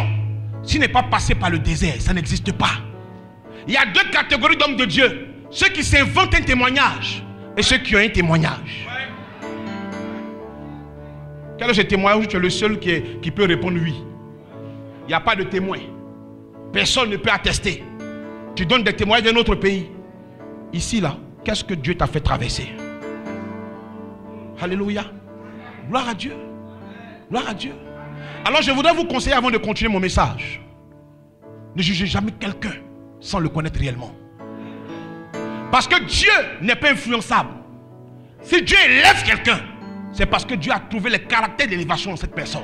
s'il n'est pas passé par le désert. Ça n'existe pas. Il y a 2 catégories d'hommes de Dieu. Ceux qui s'inventent un témoignage et ceux qui ont un témoignage. Quel est ce témoignage où tu es le seul qui peut répondre oui? Il n'y a pas de témoin. Personne ne peut attester. Tu donnes des témoignages d'un autre pays. Ici, là, qu'est-ce que Dieu t'a fait traverser? Alléluia. Gloire à Dieu. Gloire à Dieu. Alors je voudrais vous conseiller avant de continuer mon message. Ne jugez jamais quelqu'un sans le connaître réellement. Parce que Dieu n'est pas influençable. Si Dieu élève quelqu'un, c'est parce que Dieu a trouvé les caractères d'élévation dans cette personne.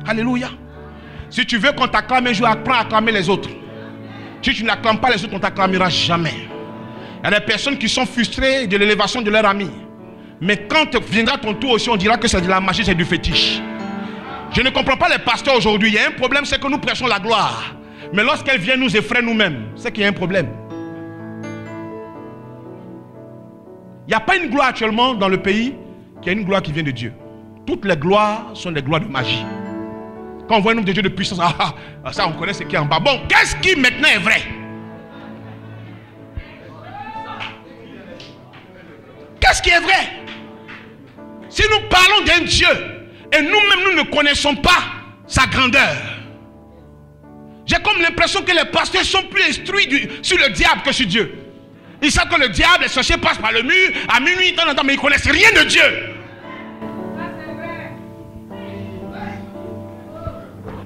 Alléluia. Si tu veux qu'on t'acclame un jour, apprends à acclamer les autres. Si tu n'acclames pas les autres, on ne t'acclamera jamais. Il y a des personnes qui sont frustrées de l'élévation de leur ami. Mais quand viendra ton tour aussi, on dira que c'est de la magie, c'est du fétiche. Je ne comprends pas les pasteurs aujourd'hui. Il y a un problème, c'est que nous prêchons la gloire. Mais lorsqu'elle vient nous effrayer nous-mêmes, c'est qu'il y a un problème. Il n'y a pas une gloire actuellement dans le pays qui a une gloire qui vient de Dieu. Toutes les gloires sont des gloires de magie. Quand on voit un homme de Dieu de puissance, ça on connaît ce qui est en bas. Bon, qu'est-ce qui maintenant est vrai? Qu'est-ce qui est vrai? Si nous parlons d'un Dieu et nous-mêmes nous ne connaissons pas sa grandeur, j'ai comme l'impression que les pasteurs sont plus instruits sur le diable que sur Dieu. Ils savent que le diable, les sorciers passent par le mur à minuit, mais ils ne connaissent rien de Dieu.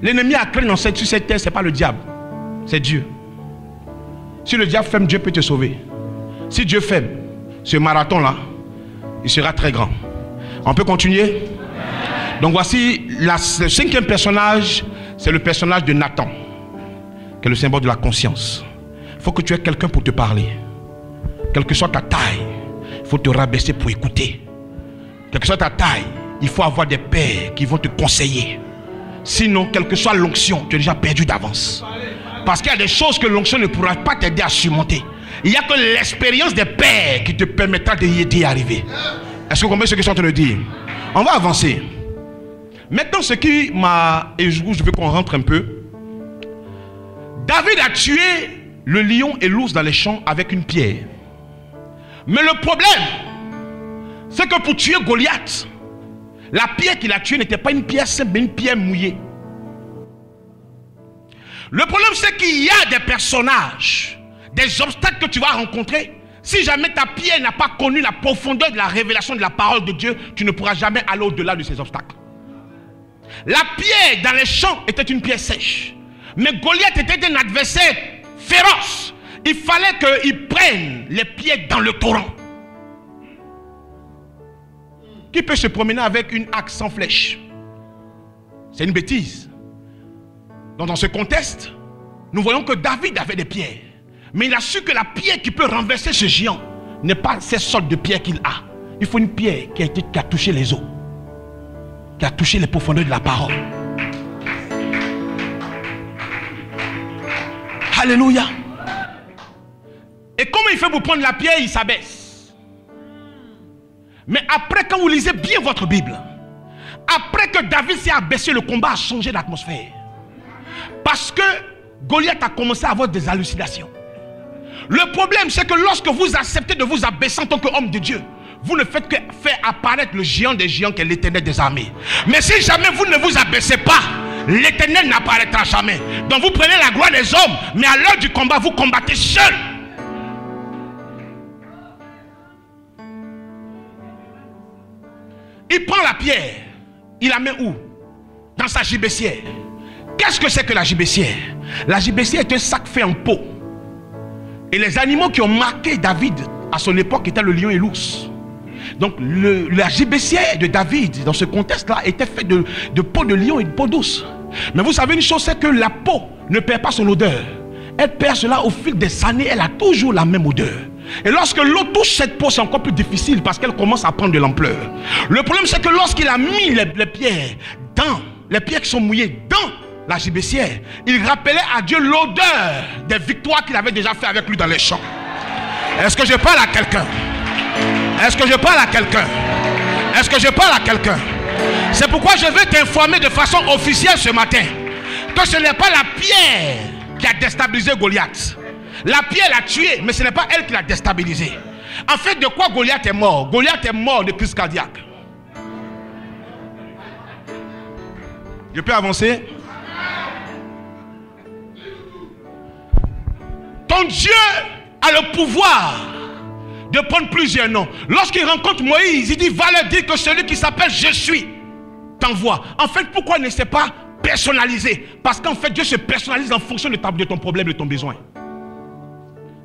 L'ennemi a créé sur cette terre, ce n'est pas le diable, c'est Dieu. Si le diable ferme, Dieu peut te sauver. Si Dieu ferme ce marathon-là, il sera très grand. On peut continuer? Donc voici le 5e personnage, c'est le personnage de Nathan, qui est le symbole de la conscience. Il faut que tu aies quelqu'un pour te parler. Quelle que soit ta taille, il faut te rabaisser pour écouter. Quelle que soit ta taille, il faut avoir des pères qui vont te conseiller. Sinon, quelle que soit l'onction, tu es déjà perdu d'avance. Parce qu'il y a des choses que l'onction ne pourra pas t'aider à surmonter. Il n'y a que l'expérience des pères qui te permettra d'y arriver. Est-ce que vous comprenez ce que je suis en train de dire? On va avancer. Maintenant, ce qui m'a... Et je veux qu'on rentre un peu. David a tué le lion et l'ours dans les champs avec une pierre. Mais le problème, c'est que pour tuer Goliath, la pierre qu'il a tuée n'était pas une pierre simple, mais une pierre mouillée. Le problème, c'est qu'il y a des personnages, des obstacles que tu vas rencontrer. Si jamais ta pierre n'a pas connu la profondeur de la révélation de la parole de Dieu, tu ne pourras jamais aller au-delà de ces obstacles. La pierre dans les champs était une pierre sèche. Mais Goliath était un adversaire féroce. Il fallait qu'il prenne les pierres dans le torrent. Qui peut se promener avec une axe sans flèche? C'est une bêtise. Donc dans ce contexte, nous voyons que David avait des pierres. Mais il a su que la pierre qui peut renverser ce géant n'est pas ces sortes de pierres qu'il a. Il faut une pierre qui a touché les eaux, qui a touché les profondeurs de la parole. Alléluia. Et comment il fait pour prendre la pierre? Il s'abaisse. Mais après, quand vous lisez bien votre Bible, après que David s'est abaissé, le combat a changé d'atmosphère. Parce que Goliath a commencé à avoir des hallucinations. Le problème, c'est que lorsque vous acceptez de vous abaisser en tant qu'homme de Dieu, vous ne faites que faire apparaître le géant des géants qui est l'Éternel des armées. Mais si jamais vous ne vous abaissez pas, l'Éternel n'apparaîtra jamais. Donc vous prenez la gloire des hommes, mais à l'heure du combat, vous combattez seul. Il prend la pierre, il la met où? Dans sa gibecière. Qu'est-ce que c'est que la gibecière? La gibecière est un sac fait en peau. Et les animaux qui ont marqué David à son époque étaient le lion et l'ours. Donc la gibecière de David dans ce contexte-là était faite de peau de lion et de peau d'ours. Mais vous savez une chose, c'est que la peau ne perd pas son odeur. Elle perd cela au fil des années, elle a toujours la même odeur. Et lorsque l'eau touche cette peau, c'est encore plus difficile parce qu'elle commence à prendre de l'ampleur. Le problème, c'est que lorsqu'il a mis les pierres dans, les pierres qui sont mouillées dans la gibecière, il rappelait à Dieu l'odeur des victoires qu'il avait déjà fait avec lui dans les champs. Est-ce que je parle à quelqu'un? Est-ce que je parle à quelqu'un? Est-ce que je parle à quelqu'un? C'est pourquoi je veux t'informer de façon officielle ce matin que ce n'est pas la pierre qui a déstabilisé Goliath. La pierre l'a tué, mais ce n'est pas elle qui l'a déstabilisé. En fait, de quoi Goliath est mort? Goliath est mort de crise cardiaque. Je peux avancer? Ton Dieu a le pouvoir de prendre plusieurs noms. Lorsqu'il rencontre Moïse, il dit, va leur dire que celui qui s'appelle Je suis t'envoie. En fait, pourquoi ne s'est pas personnalisé? Parce qu'en fait, Dieu se personnalise en fonction de ton problème, de ton besoin.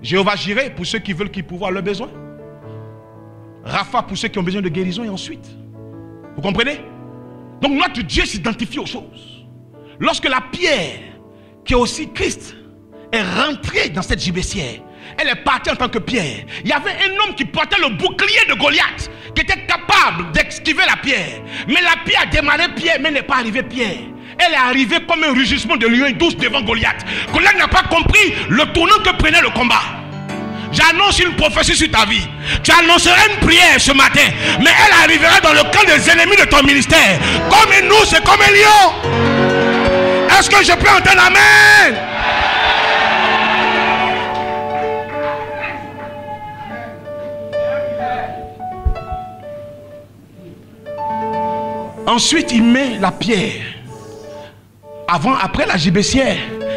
Jéhovah Jireh pour ceux qui veulent qu'il pourvoie leurs besoins. Rapha pour ceux qui ont besoin de guérison et ensuite. Vous comprenez? Donc notre Dieu s'identifie aux choses. Lorsque la pierre, qui est aussi Christ, est rentrée dans cette gibecière, elle est partie en tant que pierre. Il y avait un homme qui portait le bouclier de Goliath, qui était capable d'esquiver la pierre. Mais la pierre a démarré pierre, mais n'est pas arrivée pierre. Elle est arrivée comme un rugissement de lion douce devant Goliath. Goliath n'a pas compris le tournant que prenait le combat. J'annonce une prophétie sur ta vie. Tu annonceras une prière ce matin, mais elle arrivera dans le camp des ennemis de ton ministère. Comme une ours et comme un lion. Est-ce que je peux entendre amen? Ensuite, il met la pierre. Après la gibecière,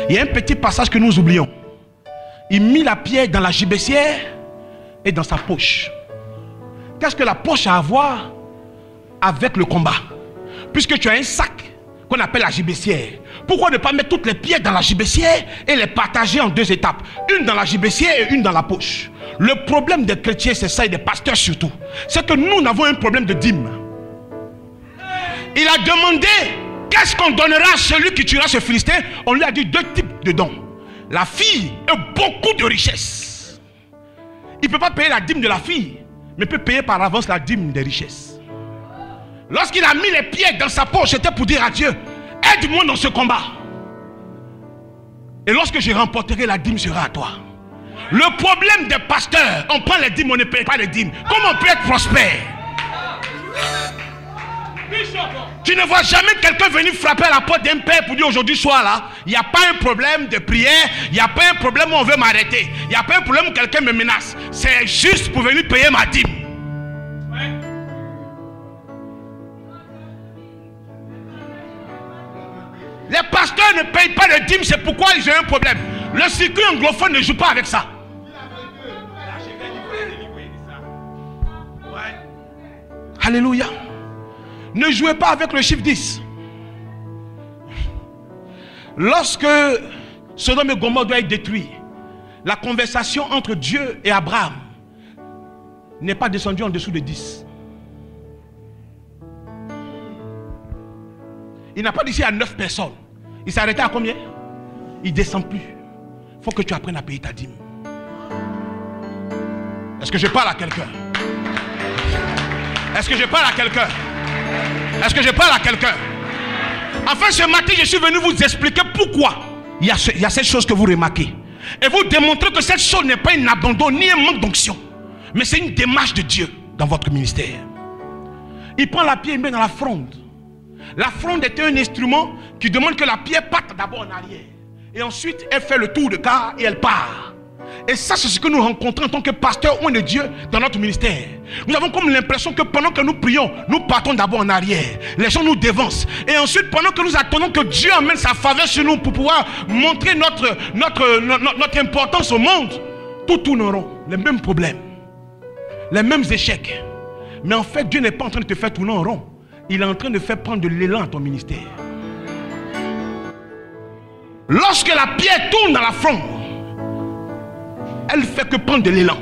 il y a un petit passage que nous oublions. Il mit la pierre dans la gibecière et dans sa poche. Qu'est-ce que la poche a à voir avec le combat? Puisque tu as un sac qu'on appelle la gibecière, pourquoi ne pas mettre toutes les pierres dans la gibecière et les partager en deux étapes? Une dans la gibecière et une dans la poche. Le problème des chrétiens, c'est ça, et des pasteurs surtout, c'est que nous avons un problème de dîme. Il a demandé qu'est-ce qu'on donnera à celui qui tuera ce Philistin. On lui a dit deux types de dons. La fille et beaucoup de richesses. Il ne peut pas payer la dîme de la fille, mais peut payer par avance la dîme des richesses. Lorsqu'il a mis les pieds dans sa poche, c'était pour dire à Dieu, aide-moi dans ce combat. Et lorsque je remporterai, la dîme sera à toi. Le problème des pasteurs, on prend les dîmes, on ne paye pas les dîmes. Comment on peut être prospère? Tu ne vois jamais quelqu'un venir frapper à la porte d'un père pour dire aujourd'hui soir là, il n'y a pas un problème de prière, il n'y a pas un problème où on veut m'arrêter, il n'y a pas un problème où quelqu'un me menace. C'est juste pour venir payer ma dîme. Les pasteurs ne paye pas de dîme, c'est pourquoi j'ai un problème. Le circuit anglophone ne joue pas avec ça. Alléluia. Ne jouez pas avec le chiffre 10. Lorsque Sodome et Gomorrhe doit être détruit, la conversation entre Dieu et Abraham n'est pas descendue en dessous de 10. Il n'a pas dit à 9 personnes. Il s'est arrêté à combien? Il ne descend plus. Il faut que tu apprennes à payer ta dîme. Est-ce que je parle à quelqu'un? Est-ce que je parle à quelqu'un? Est-ce que je parle à quelqu'un? Enfin, ce matin, je suis venu vous expliquer pourquoi il y a cette chose que vous remarquez. Et vous démontrer que cette chose n'est pas un abandon ni un manque d'onction, mais c'est une démarche de Dieu dans votre ministère. Il prend la pierre et met dans la fronde. La fronde était un instrument qui demande que la pierre parte d'abord en arrière. Et ensuite, elle fait le tour de car et elle part. Et ça, c'est ce que nous rencontrons en tant que pasteurs ou de Dieu dans notre ministère. Nous avons comme l'impression que pendant que nous prions, nous partons d'abord en arrière. Les gens nous dévancent. Et ensuite, pendant que nous attendons que Dieu amène sa faveur sur nous pour pouvoir montrer notre importance au monde, tout tourne en rond. Les mêmes problèmes, les mêmes échecs. Mais en fait, Dieu n'est pas en train de te faire tourner en rond. Il est en train de faire prendre de l'élan à ton ministère. Lorsque la pierre tourne dans la fronde, elle fait que prendre de l'élan.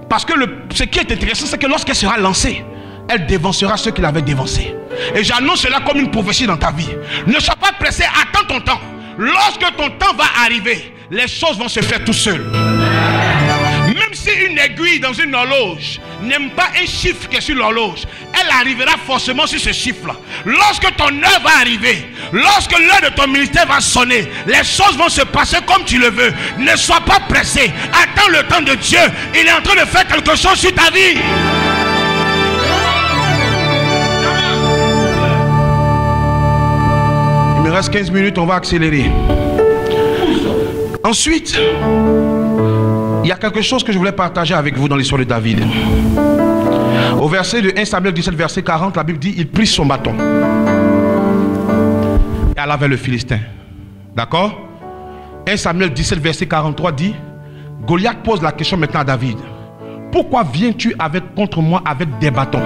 Parce que ce qui est intéressant, c'est que lorsqu'elle sera lancée, elle dévancera ceux qui l'avaient dévancée. Et j'annonce cela comme une prophétie dans ta vie. Ne sois pas pressé, attends ton temps. Lorsque ton temps va arriver, les choses vont se faire tout seul. Même si une aiguille dans une horloge n'aime pas un chiffre qui est sur l'horloge, elle arrivera forcément sur ce chiffre-là. Lorsque ton heure va arriver, lorsque l'heure de ton ministère va sonner, les choses vont se passer comme tu le veux. Ne sois pas pressé. Attends le temps de Dieu. Il est en train de faire quelque chose sur ta vie. Il me reste 15 minutes, on va accélérer. Ensuite, il y a quelque chose que je voulais partager avec vous dans l'histoire de David. Au verset de 1 Samuel 17, verset 40, la Bible dit, il prit son bâton et alla vers le Philistin. D'accord? 1 Samuel 17, verset 43 dit, Goliath pose la question maintenant à David. Pourquoi viens-tu contre moi avec des bâtons?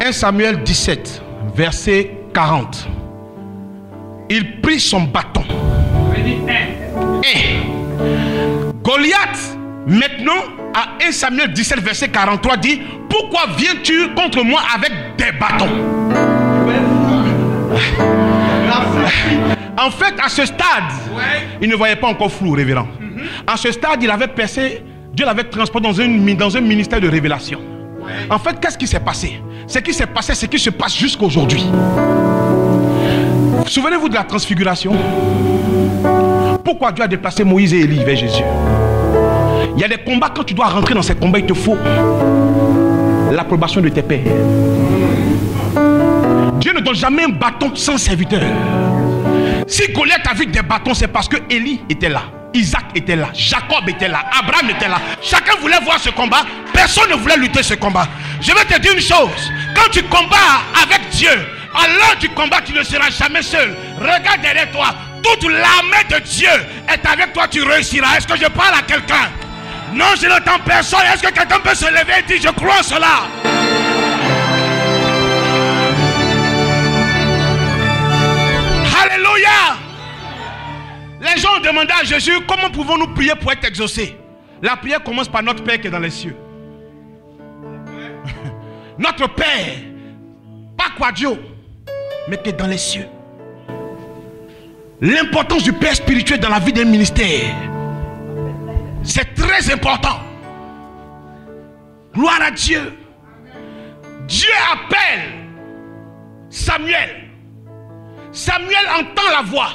1 Samuel 17, verset 40. Il prit son bâton. Et Goliath, maintenant, à 1 Samuel 17, verset 43, dit, pourquoi viens-tu contre moi avec des bâtons? En fait, à ce stade, il ne voyait pas encore flou, révérend. À ce stade, il avait percé, Dieu l'avait transporté dans un ministère de révélation. En fait, qu'est-ce qui s'est passé? Ce qui s'est passé, c'est ce qui se passe jusqu'à aujourd'hui. Souvenez-vous de la transfiguration. Pourquoi Dieu a déplacé Moïse et Élie vers Jésus? Il y a des combats, quand tu dois rentrer dans ces combats, il te faut l'approbation de tes pères. Dieu ne donne jamais un bâton sans serviteur. Si Goliath a vu des bâtons, c'est parce que Élie était là, Isaac était là, Jacob était là, Abraham était là. Chacun voulait voir ce combat. Personne ne voulait lutter ce combat. Je vais te dire une chose. Quand tu combats avec Dieu, à l'heure du combat, tu ne seras jamais seul. Regarde derrière toi. Toute l'armée de Dieu est avec toi, tu réussiras. Est-ce que je parle à quelqu'un? Non, je n'entends personne. Est-ce que quelqu'un peut se lever et dire je crois en cela? Alléluia. Les gens ont demandé à Jésus, comment pouvons-nous prier pour être exaucés? La prière commence par notre Père qui est dans les cieux. Notre Père, pas Quadio, mais qui est dans les cieux. L'importance du Père spirituel dans la vie d'un ministère, c'est très important. Gloire à Dieu. Dieu appelle Samuel. Samuel entend la voix,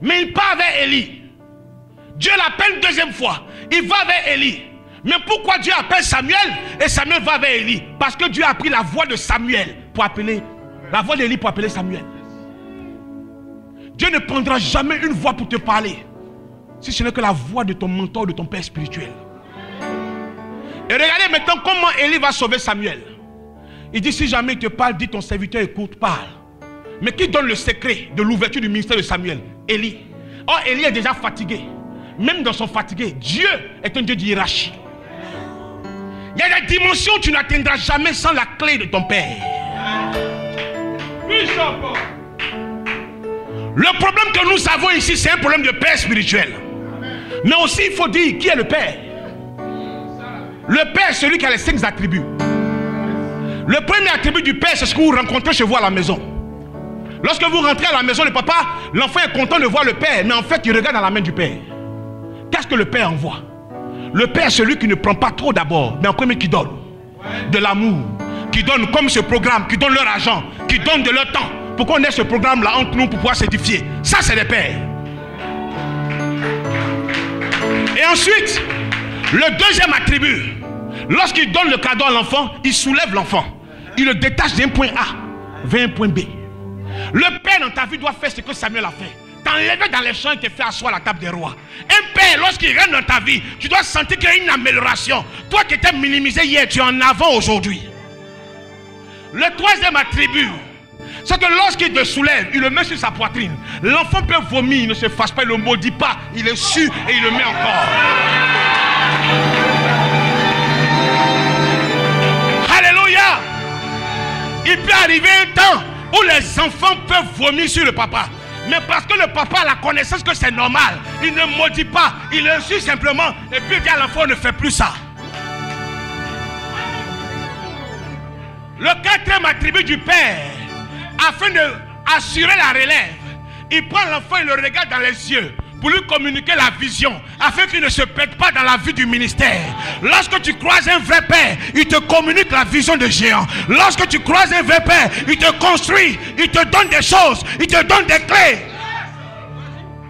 mais il part vers Élie. Dieu l'appelle une deuxième fois. Il va vers Élie. Mais pourquoi Dieu appelle Samuel et Samuel va vers Élie? Parce que Dieu a pris la voix de Samuel pour appeler, la voix d'Élie pour appeler Samuel. Dieu ne prendra jamais une voix pour te parler si ce n'est que la voix de ton mentor, de ton père spirituel. Et regardez maintenant comment Élie va sauver Samuel. Il dit, si jamais il te parle, dis ton serviteur écoute, parle. Mais qui donne le secret de l'ouverture du ministère de Samuel? Élie. Or, Élie est déjà fatigué. Même dans son fatigué, Dieu est un Dieu de hiérarchie. Il y a des dimensions que tu n'atteindras jamais sans la clé de ton Père. Le problème que nous avons ici, c'est un problème de Père spirituel. Mais aussi, il faut dire qui est le Père. Le Père, c'est celui qui a les 5 attributs. Le premier attribut du Père, c'est ce que vous rencontrez chez vous à la maison. Lorsque vous rentrez à la maison, le papa, l'enfant est content de voir le Père, mais en fait, il regarde dans la main du Père. Qu'est-ce que le Père envoie? Le Père, c'est celui qui ne prend pas trop d'abord, mais en premier qui donne. De l'amour, qui donne comme ce programme, qui donne leur argent, qui donne de leur temps, pour qu'on ait ce programme-là entre nous pour pouvoir s'édifier. Ça, c'est le Père. Et ensuite, le deuxième attribut, lorsqu'il donne le cadeau à l'enfant, il soulève l'enfant. Il le détache d'un point A vers un point B. Le Père dans ta vie doit faire ce que Samuel a fait. T'enlever dans les champs et te faire asseoir à la table des rois. Un Père, lorsqu'il rentre dans ta vie, tu dois sentir qu'il y a une amélioration. Toi qui étais minimisé hier, tu es en avant aujourd'hui. Le troisième attribut, c'est que lorsqu'il te soulève, il le met sur sa poitrine. L'enfant peut vomir, il ne se fâche pas, il ne le maudit pas. Il est su et il le met encore. Alléluia. Il peut arriver un temps où les enfants peuvent vomir sur le papa. Mais parce que le papa a la connaissance que c'est normal, il ne maudit pas, il le suit simplement. Et puis il dit à l'enfant, ne fait plus ça. Le quatrième attribut du Père, afin d'assurer la relève, il prend l'enfant et le regarde dans les yeux pour lui communiquer la vision, afin qu'il ne se perde pas dans la vie du ministère. Lorsque tu croises un vrai Père, il te communique la vision de géant. Lorsque tu croises un vrai Père, il te construit, il te donne des choses, il te donne des clés.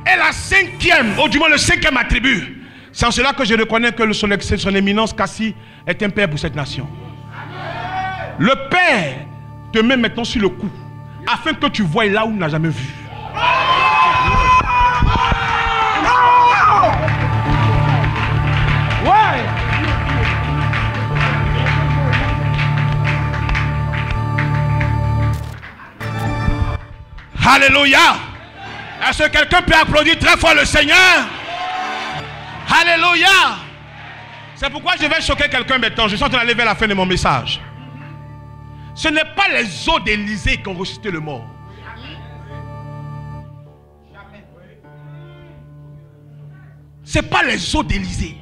Et la cinquième, ou du moins le cinquième attribut, c'est en cela que je reconnais que son éminence Cassie est un Père pour cette nation. Le Père te met maintenant sur le coup, afin que tu voies là où tu n'as jamais vu. Alléluia. Est-ce que quelqu'un peut applaudir très fort le Seigneur? Alléluia. C'est pourquoi je vais choquer quelqu'un maintenant. Je suis en train d'aller vers la fin de mon message. Ce n'est pas les eaux d'Élysée qui ont ressuscité le mort. Ce n'est pas les eaux d'Élysée.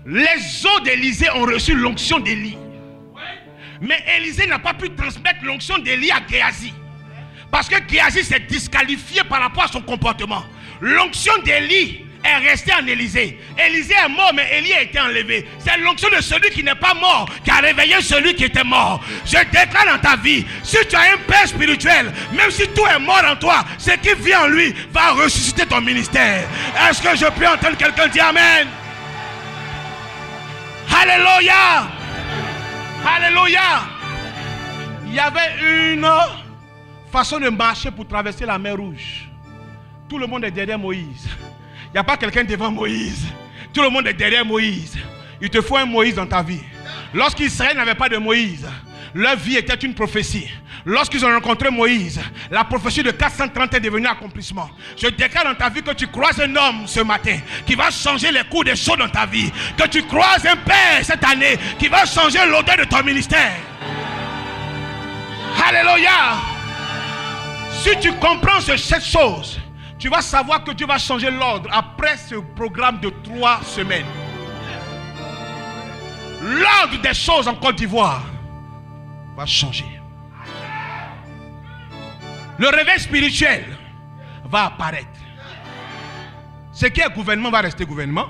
Les eaux d'Élysée ont reçu l'onction d'Élie. Mais Élysée n'a pas pu transmettre l'onction d'Élie à Géasi. Parce que Géasi s'est disqualifié par rapport à son comportement. L'onction d'Élie est restée en Élysée. Élysée est mort, mais Élie a été enlevé. C'est l'onction de celui qui n'est pas mort qui a réveillé celui qui était mort. Je déclare dans ta vie, si tu as un Père spirituel, même si tout est mort en toi, ce qui vit en lui va ressusciter ton ministère. Est-ce que je peux entendre quelqu'un dire Amen? Alléluia. Alléluia. Il y avait une façon de marcher pour traverser la mer Rouge. Tout le monde est derrière Moïse. Il n'y a pas quelqu'un devant Moïse. Tout le monde est derrière Moïse. Il te faut un Moïse dans ta vie. Lorsqu'Israël n'avait pas de Moïse, leur vie était une prophétie. Lorsqu'ils ont rencontré Moïse, la prophétie de 430 est devenue accomplissement. Je déclare dans ta vie que tu croises un homme ce matin qui va changer les cours des choses dans ta vie. Que tu croises un Père cette année qui va changer l'odeur de ton ministère. Alléluia. Si tu comprends cette chose, tu vas savoir que Dieu va changer l'ordre après ce programme de 3 semaines. L'ordre des choses en Côte d'Ivoire va changer. Le réveil spirituel va apparaître. Ce qui est gouvernement va rester gouvernement.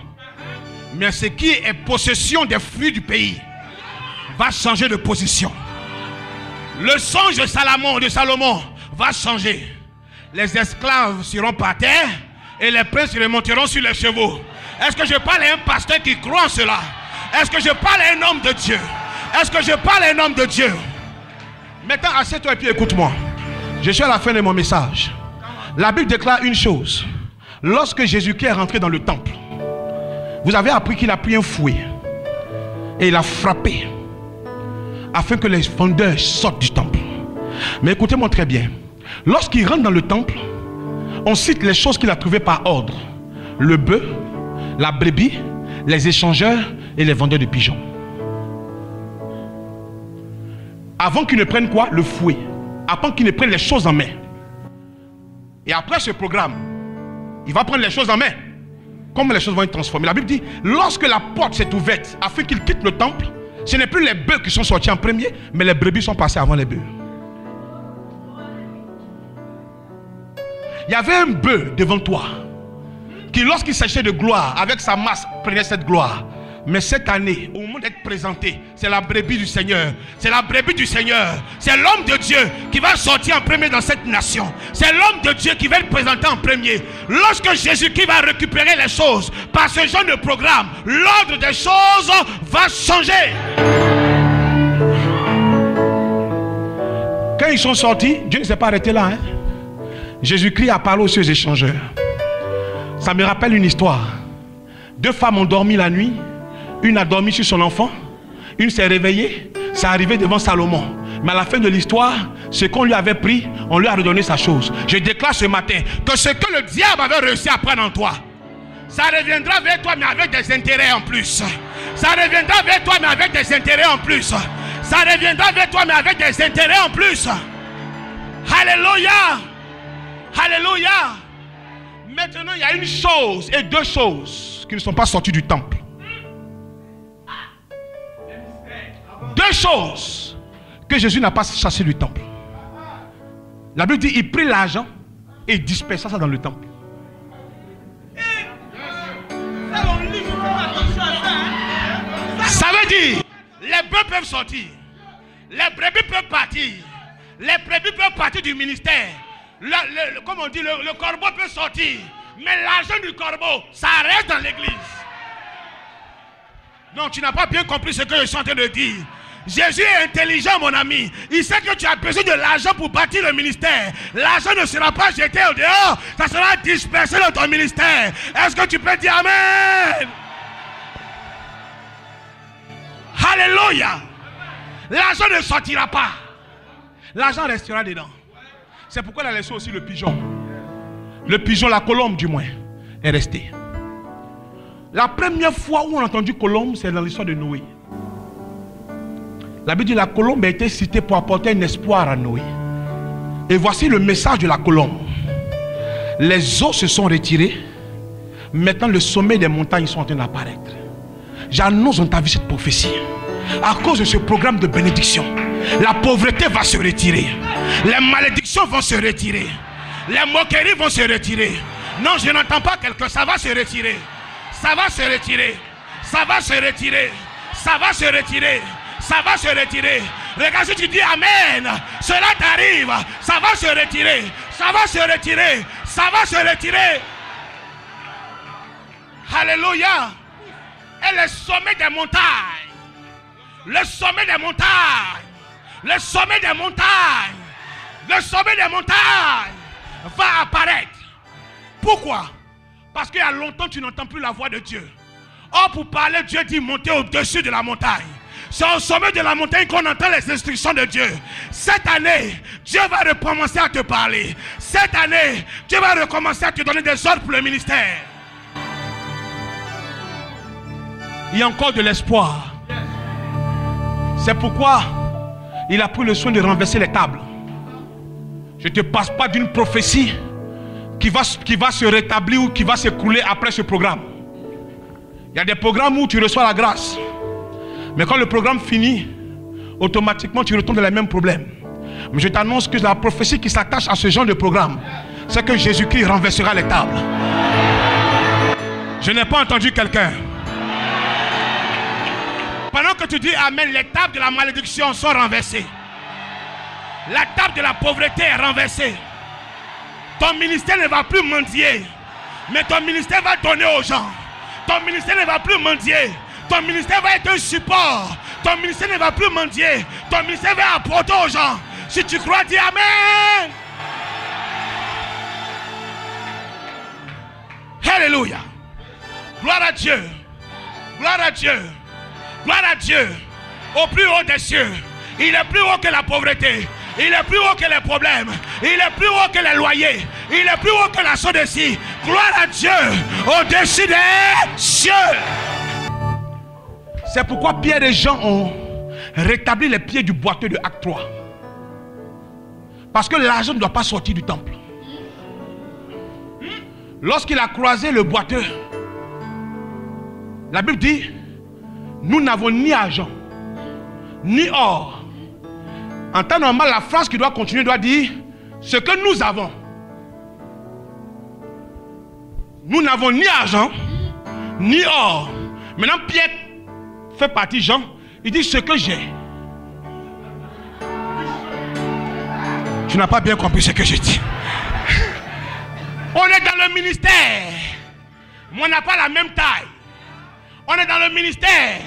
Mais ce qui est possession des fruits du pays va changer de position. Le songe de Salomon va changer. Les esclaves seront par terre et les princes remonteront sur les chevaux. Est-ce que je parle à un pasteur qui croit en cela? Est-ce que je parle à un homme de Dieu? Est-ce que je parle à un homme de Dieu? Maintenant, assieds-toi et puis écoute-moi. Je suis à la fin de mon message. La Bible déclare une chose. Lorsque Jésus-Christ est rentré dans le temple, vous avez appris qu'il a pris un fouet et il a frappé afin que les vendeurs sortent du temple. Mais écoutez-moi très bien. Lorsqu'il rentre dans le temple, on cite les choses qu'il a trouvées par ordre. Le bœuf, la brebis, les échangeurs et les vendeurs de pigeons. Avant qu'il ne prenne quoi? Le fouet. Avant qu'il ne prenne les choses en main. Et après ce programme, il va prendre les choses en main. Comment les choses vont être transformées? La Bible dit, lorsque la porte s'est ouverte afin qu'il quitte le temple, ce n'est plus les bœufs qui sont sortis en premier, mais les brebis sont passés avant les bœufs. Il y avait un bœuf devant toi qui, lorsqu'il s'agissait de gloire, avec sa masse, prenait cette gloire. Mais cette année, au moment d'être présenté, c'est la brebis du Seigneur. C'est la brebis du Seigneur. C'est l'homme de Dieu qui va sortir en premier dans cette nation. C'est l'homme de Dieu qui va être présenté en premier. Lorsque Jésus-Christ va récupérer les choses par ce genre de programme, l'ordre des choses va changer. Quand ils sont sortis, Dieu ne s'est pas arrêté là. Jésus-Christ a parlé aux cieux échangeurs. Ça me rappelle une histoire. 2 femmes ont dormi la nuit. Une a dormi sur son enfant. Une s'est réveillée. C'est arrivé devant Salomon. Mais à la fin de l'histoire, ce qu'on lui avait pris, on lui a redonné sa chose. Je déclare ce matin que ce que le diable avait réussi à prendre en toi, ça reviendra vers toi mais avec des intérêts en plus. Ça reviendra vers toi mais avec des intérêts en plus. Ça reviendra vers toi mais avec des intérêts en plus. Alléluia. Alléluia. Maintenant il y a une chose et 2 choses qui ne sont pas sorties du temple. 2 choses que Jésus n'a pas chassées du temple. La Bible dit il prit l'argent et il dispersa ça dans le temple. Ça veut dire les bœufs peuvent sortir, les brebis peuvent partir, les brebis peuvent partir du ministère. Comme on dit, le corbeau peut sortir, mais l'argent du corbeau, ça reste dans l'église. Non, tu n'as pas bien compris ce que je suis en train de dire. Jésus est intelligent, mon ami. Il sait que tu as besoin de l'argent pour bâtir le ministère. L'argent ne sera pas jeté au dehors, ça sera dispersé dans ton ministère. Est-ce que tu peux dire Amen? Alléluia. L'argent ne sortira pas. L'argent restera dedans. C'est pourquoi il a laissé aussi le pigeon. Le pigeon, la colombe du moins, est restée. La première fois où on a entendu colombe, c'est dans l'histoire de Noé. La Bible dit la colombe a été citée pour apporter un espoir à Noé. Et voici le message de la colombe. Les eaux se sont retirées. Maintenant le sommet des montagnes sont en train d'apparaître. J'annonce dans ta vie cette prophétie. À cause de ce programme de bénédiction, la pauvreté va se retirer. Les malédictions vont se retirer. Les moqueries vont se retirer. Non, je n'entends pas quelqu'un. Ça va se retirer. Ça va se retirer. Ça va se retirer. Ça va se retirer. Ça va se retirer. Regarde, si tu dis Amen, cela t'arrive. Ça va se retirer. Ça va se retirer. Ça va se retirer. Alléluia. Et le sommet des montagnes. Le sommet des montagnes. Le sommet des montagnes. Le sommet des montagnes va apparaître. Pourquoi? Parce qu'il y a longtemps tu n'entends plus la voix de Dieu. Or pour parler, Dieu dit monter au-dessus de la montagne. C'est au sommet de la montagne qu'on entend les instructions de Dieu. Cette année, Dieu va recommencer à te parler. Cette année, Dieu va recommencer à te donner des ordres pour le ministère. Il y a encore de l'espoir. C'est pourquoi il a pris le soin de renverser les tables. Je ne te passe pas d'une prophétie qui va se rétablir ou qui va s'écrouler après ce programme. Il y a des programmes où tu reçois la grâce. Mais quand le programme finit, automatiquement tu retombes dans les mêmes problèmes. Mais je t'annonce que la prophétie qui s'attache à ce genre de programme, c'est que Jésus-Christ renversera les tables. Je n'ai pas entendu quelqu'un. Pendant que tu dis Amen, les tables de la malédiction sont renversées. La table de la pauvreté est renversée. Ton ministère ne va plus mendier, mais ton ministère va donner aux gens. Ton ministère ne va plus mendier. Ton ministère va être un support. Ton ministère ne va plus mendier. Ton ministère va apporter aux gens. Si tu crois, dis Amen. Alléluia. Gloire à Dieu. Gloire à Dieu. Gloire à Dieu. Au plus haut des cieux. Il est plus haut que la pauvreté. Il est plus haut que les problèmes. Il est plus haut que les loyers. Il est plus haut que la sourdesse. Gloire à Dieu au-dessus des cieux. C'est pourquoi Pierre et Jean ont rétabli les pieds du boiteux de Acte 3. Parce que l'argent ne doit pas sortir du temple. Lorsqu'il a croisé le boiteux, la Bible dit, nous n'avons ni argent, ni or. En temps normal, la phrase qui doit continuer doit dire, ce que nous avons. Nous n'avons ni argent, ni or. Maintenant, Pierre fait partie, Jean, il dit, ce que j'ai. Tu n'as pas bien compris ce que je dis. On est dans le ministère. Mais on n'a pas la même taille. On est dans le ministère.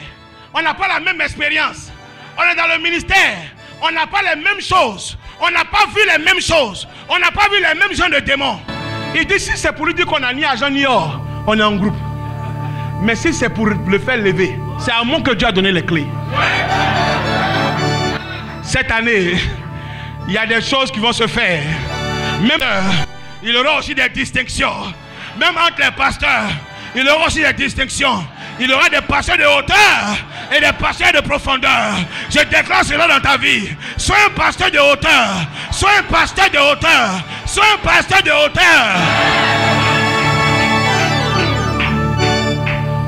On n'a pas la même expérience. On est dans le ministère. On n'a pas les mêmes choses. On n'a pas vu les mêmes choses. On n'a pas vu les mêmes gens de démons. Il dit si c'est pour lui dire qu'on n'a ni argent ni or, on est en groupe. Mais si c'est pour le faire lever, c'est à moi que Dieu a donné les clés. Cette année, il y a des choses qui vont se faire. Même il y aura aussi des distinctions. Même entre les pasteurs, il y aura aussi des distinctions. Il y aura des pasteurs de hauteur et des pasteurs de profondeur. Je déclare cela dans ta vie. Sois un pasteur de hauteur. Sois un pasteur de hauteur. Sois un pasteur de hauteur.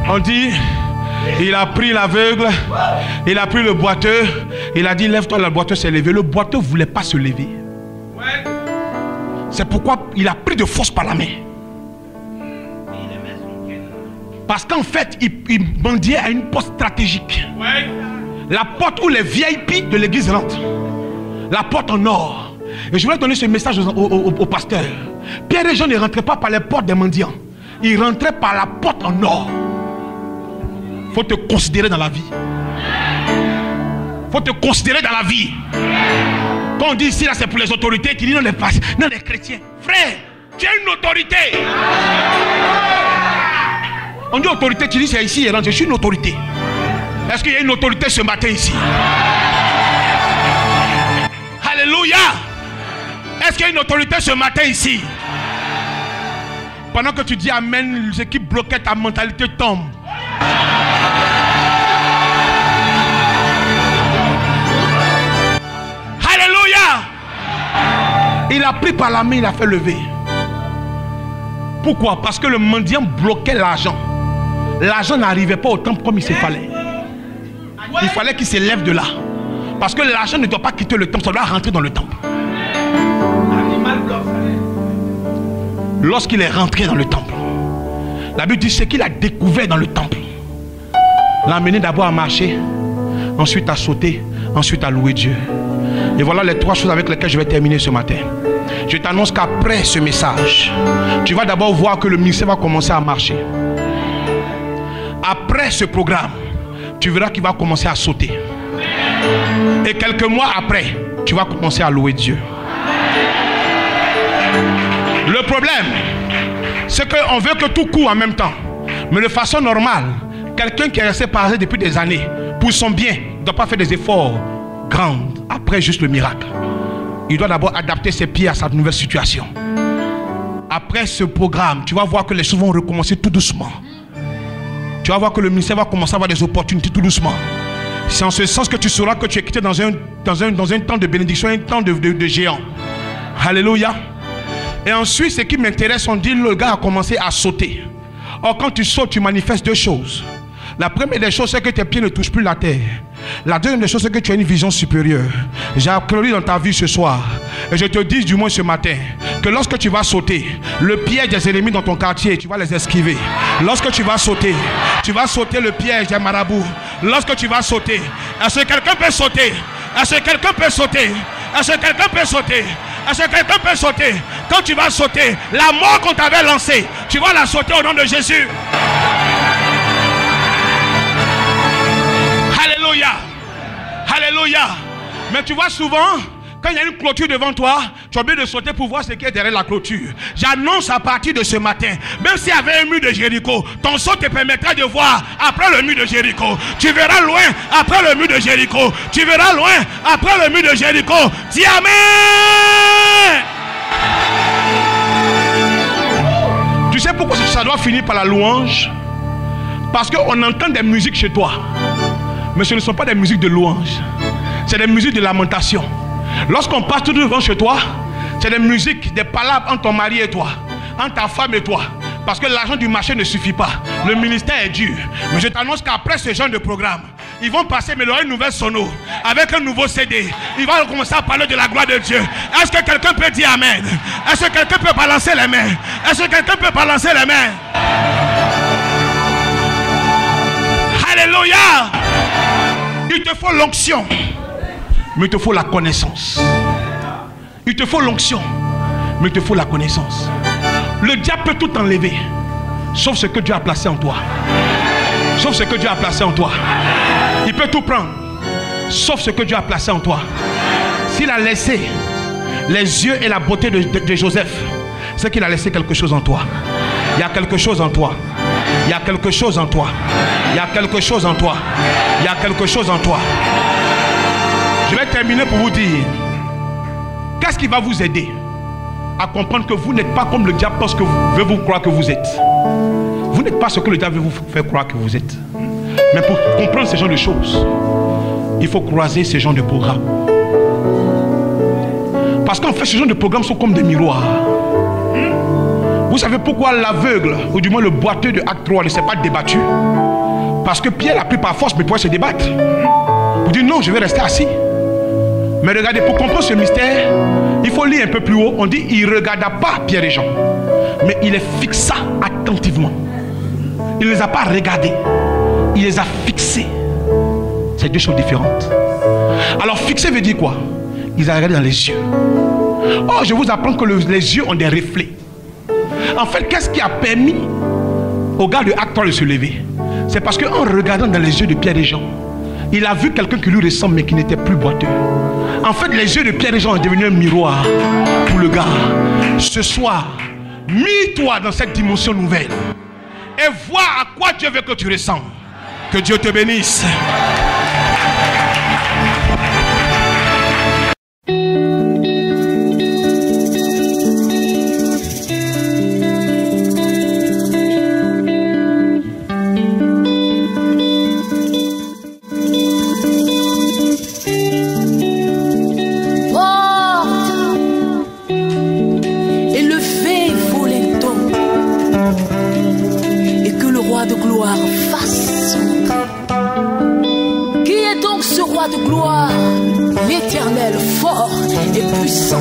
On dit, il a pris l'aveugle, il a pris le boiteux, il a dit lève-toi, le boiteux s'est levé. Le boiteux ne voulait pas se lever. C'est pourquoi il a pris de force par la main. Parce qu'en fait, il mendiait à une porte stratégique. La porte où les VIP de l'église rentrent. La porte en or. Et je voulais donner ce message au pasteur. Pierre et Jean ne rentraient pas par les portes des mendiants. Ils rentraient par la porte en or. Il faut te considérer dans la vie. Il faut te considérer dans la vie. Quand on dit ici, là c'est pour les autorités, tu dis non, les chrétiens. Frère, tu as une autorité. On dit autorité, tu dis c'est ici, je suis une autorité. Est-ce qu'il y a une autorité ce matin ici? Alléluia. Est-ce qu'il y a une autorité ce matin ici? Pendant que tu dis amen, ce qui bloquait ta mentalité tombe. Alléluia. Il a pris par la main, il a fait lever. Pourquoi? Parce que le mendiant bloquait l'argent. L'argent n'arrivait pas au temple comme il se fallait. Il fallait qu'il se lève de là. Parce que l'argent ne doit pas quitter le temple, ça doit rentrer dans le temple. Lorsqu'il est rentré dans le temple, la Bible dit ce qu'il a découvert dans le temple. L'a amené d'abord à marcher, ensuite à sauter, ensuite à louer Dieu. Et voilà les trois choses avec lesquelles je vais terminer ce matin. Je t'annonce qu'après ce message, tu vas d'abord voir que le ministère va commencer à marcher. Après ce programme, tu verras qu'il va commencer à sauter. Et quelques mois après, tu vas commencer à louer Dieu. Le problème, c'est qu'on veut que tout court en même temps. Mais de façon normale, quelqu'un qui est resté paralysé depuis des années, pour son bien, ne doit pas faire des efforts grands après juste le miracle. Il doit d'abord adapter ses pieds à sa nouvelle situation. Après ce programme, tu vas voir que les choses vont recommencer tout doucement. Tu vas voir que le ministère va commencer à avoir des opportunités tout doucement. C'est en ce sens que tu sauras que tu es quitté dans un temps de bénédiction, un temps de géant. Alléluia. Et ensuite, ce qui m'intéresse, on dit le gars a commencé à sauter. Or, quand tu sautes, tu manifestes deux choses. La première des choses, c'est que tes pieds ne touchent plus la terre. La deuxième des choses, c'est que tu as une vision supérieure. J'ai applaudi dans ta vie ce soir. Et je te dis du moins ce matin, que lorsque tu vas sauter, le piège des ennemis dans ton quartier, tu vas les esquiver. Lorsque tu vas sauter le piège des marabouts. Lorsque tu vas sauter, est-ce que quelqu'un peut sauter? Est-ce que quelqu'un peut sauter? Est-ce que quelqu'un peut sauter? Est-ce que quelqu'un peut sauter? Quand tu vas sauter, la mort qu'on t'avait lancée, tu vas la sauter au nom de Jésus. Alléluia. Alléluia. Mais tu vois souvent, Quand il y a une clôture devant toi, tu es obligé de sauter pour voir ce qui est derrière la clôture. J'annonce à partir de ce matin, même s'il y avait un mur de Jéricho, ton saut te permettra de voir après le mur de Jéricho. Tu verras loin après le mur de Jéricho. Tu verras loin après le mur de Jéricho. Dis Amen. Tu sais pourquoi ça doit finir par la louange? Parce qu'on entend des musiques chez toi, mais ce ne sont pas des musiques de louange. C'est des musiques de lamentation. Lorsqu'on passe tout devant chez toi, c'est des musiques, des palabres entre ton mari et toi, entre ta femme et toi. Parce que l'argent du marché ne suffit pas. Le ministère est dur. Mais je t'annonce qu'après ce genre de programme, ils vont passer, mais il y aura une nouvelle sono, avec un nouveau CD. Ils vont commencer à parler de la gloire de Dieu. Est-ce que quelqu'un peut dire Amen? Est-ce que quelqu'un peut balancer les mains? Est-ce que quelqu'un peut balancer les mains? Alléluia! Il te faut l'onction, mais il te faut la connaissance. Il te faut l'onction, mais il te faut la connaissance. Le diable peut tout enlever, sauf ce que Dieu a placé en toi. Sauf ce que Dieu a placé en toi. Il peut tout prendre, sauf ce que Dieu a placé en toi. S'il a laissé les yeux et la beauté de Joseph, c'est qu'il a laissé quelque chose en toi. Il y a quelque chose en toi. Il y a quelque chose en toi. Il y a quelque chose en toi. Il y a quelque chose en toi. Je vais terminer pour vous dire, qu'est-ce qui va vous aider à comprendre que vous n'êtes pas comme le diable parce que veut vous croire que vous êtes. Vous n'êtes pas ce que le diable veut vous faire croire que vous êtes. Mais pour comprendre ce genre de choses, il faut croiser ce genre de programmes. Parce qu'en fait, ce genre de programmes sont comme des miroirs. Vous savez pourquoi l'aveugle, ou du moins le boiteux de Acte 3 ne s'est pas débattu? Parce que Pierre l'a pris par force, mais pouvait se débattre. Vous dites non, je vais rester assis. Mais regardez, pour comprendre ce mystère, il faut lire un peu plus haut. On dit, il ne regarda pas Pierre et Jean, mais il les fixa attentivement. Il ne les a pas regardés, il les a fixés. C'est deux choses différentes. Alors fixer veut dire quoi? Ils ont regardé dans les yeux. Oh, je vous apprends que les yeux ont des reflets. En fait, qu'est-ce qui a permis au gars de Acte 3 de se lever? C'est parce qu'en regardant dans les yeux de Pierre et Jean, il a vu quelqu'un qui lui ressemble mais qui n'était plus boiteux. En fait, les yeux de Pierre et Jean sont devenus un miroir pour le gars. Ce soir, mets-toi dans cette dimension nouvelle et vois à quoi Dieu veut que tu ressembles. Que Dieu te bénisse. De gloire, l'Éternel fort et puissant,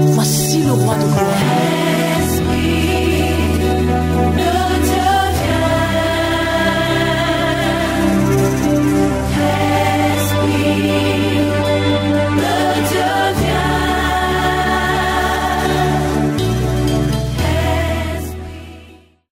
voici le roi de gloire.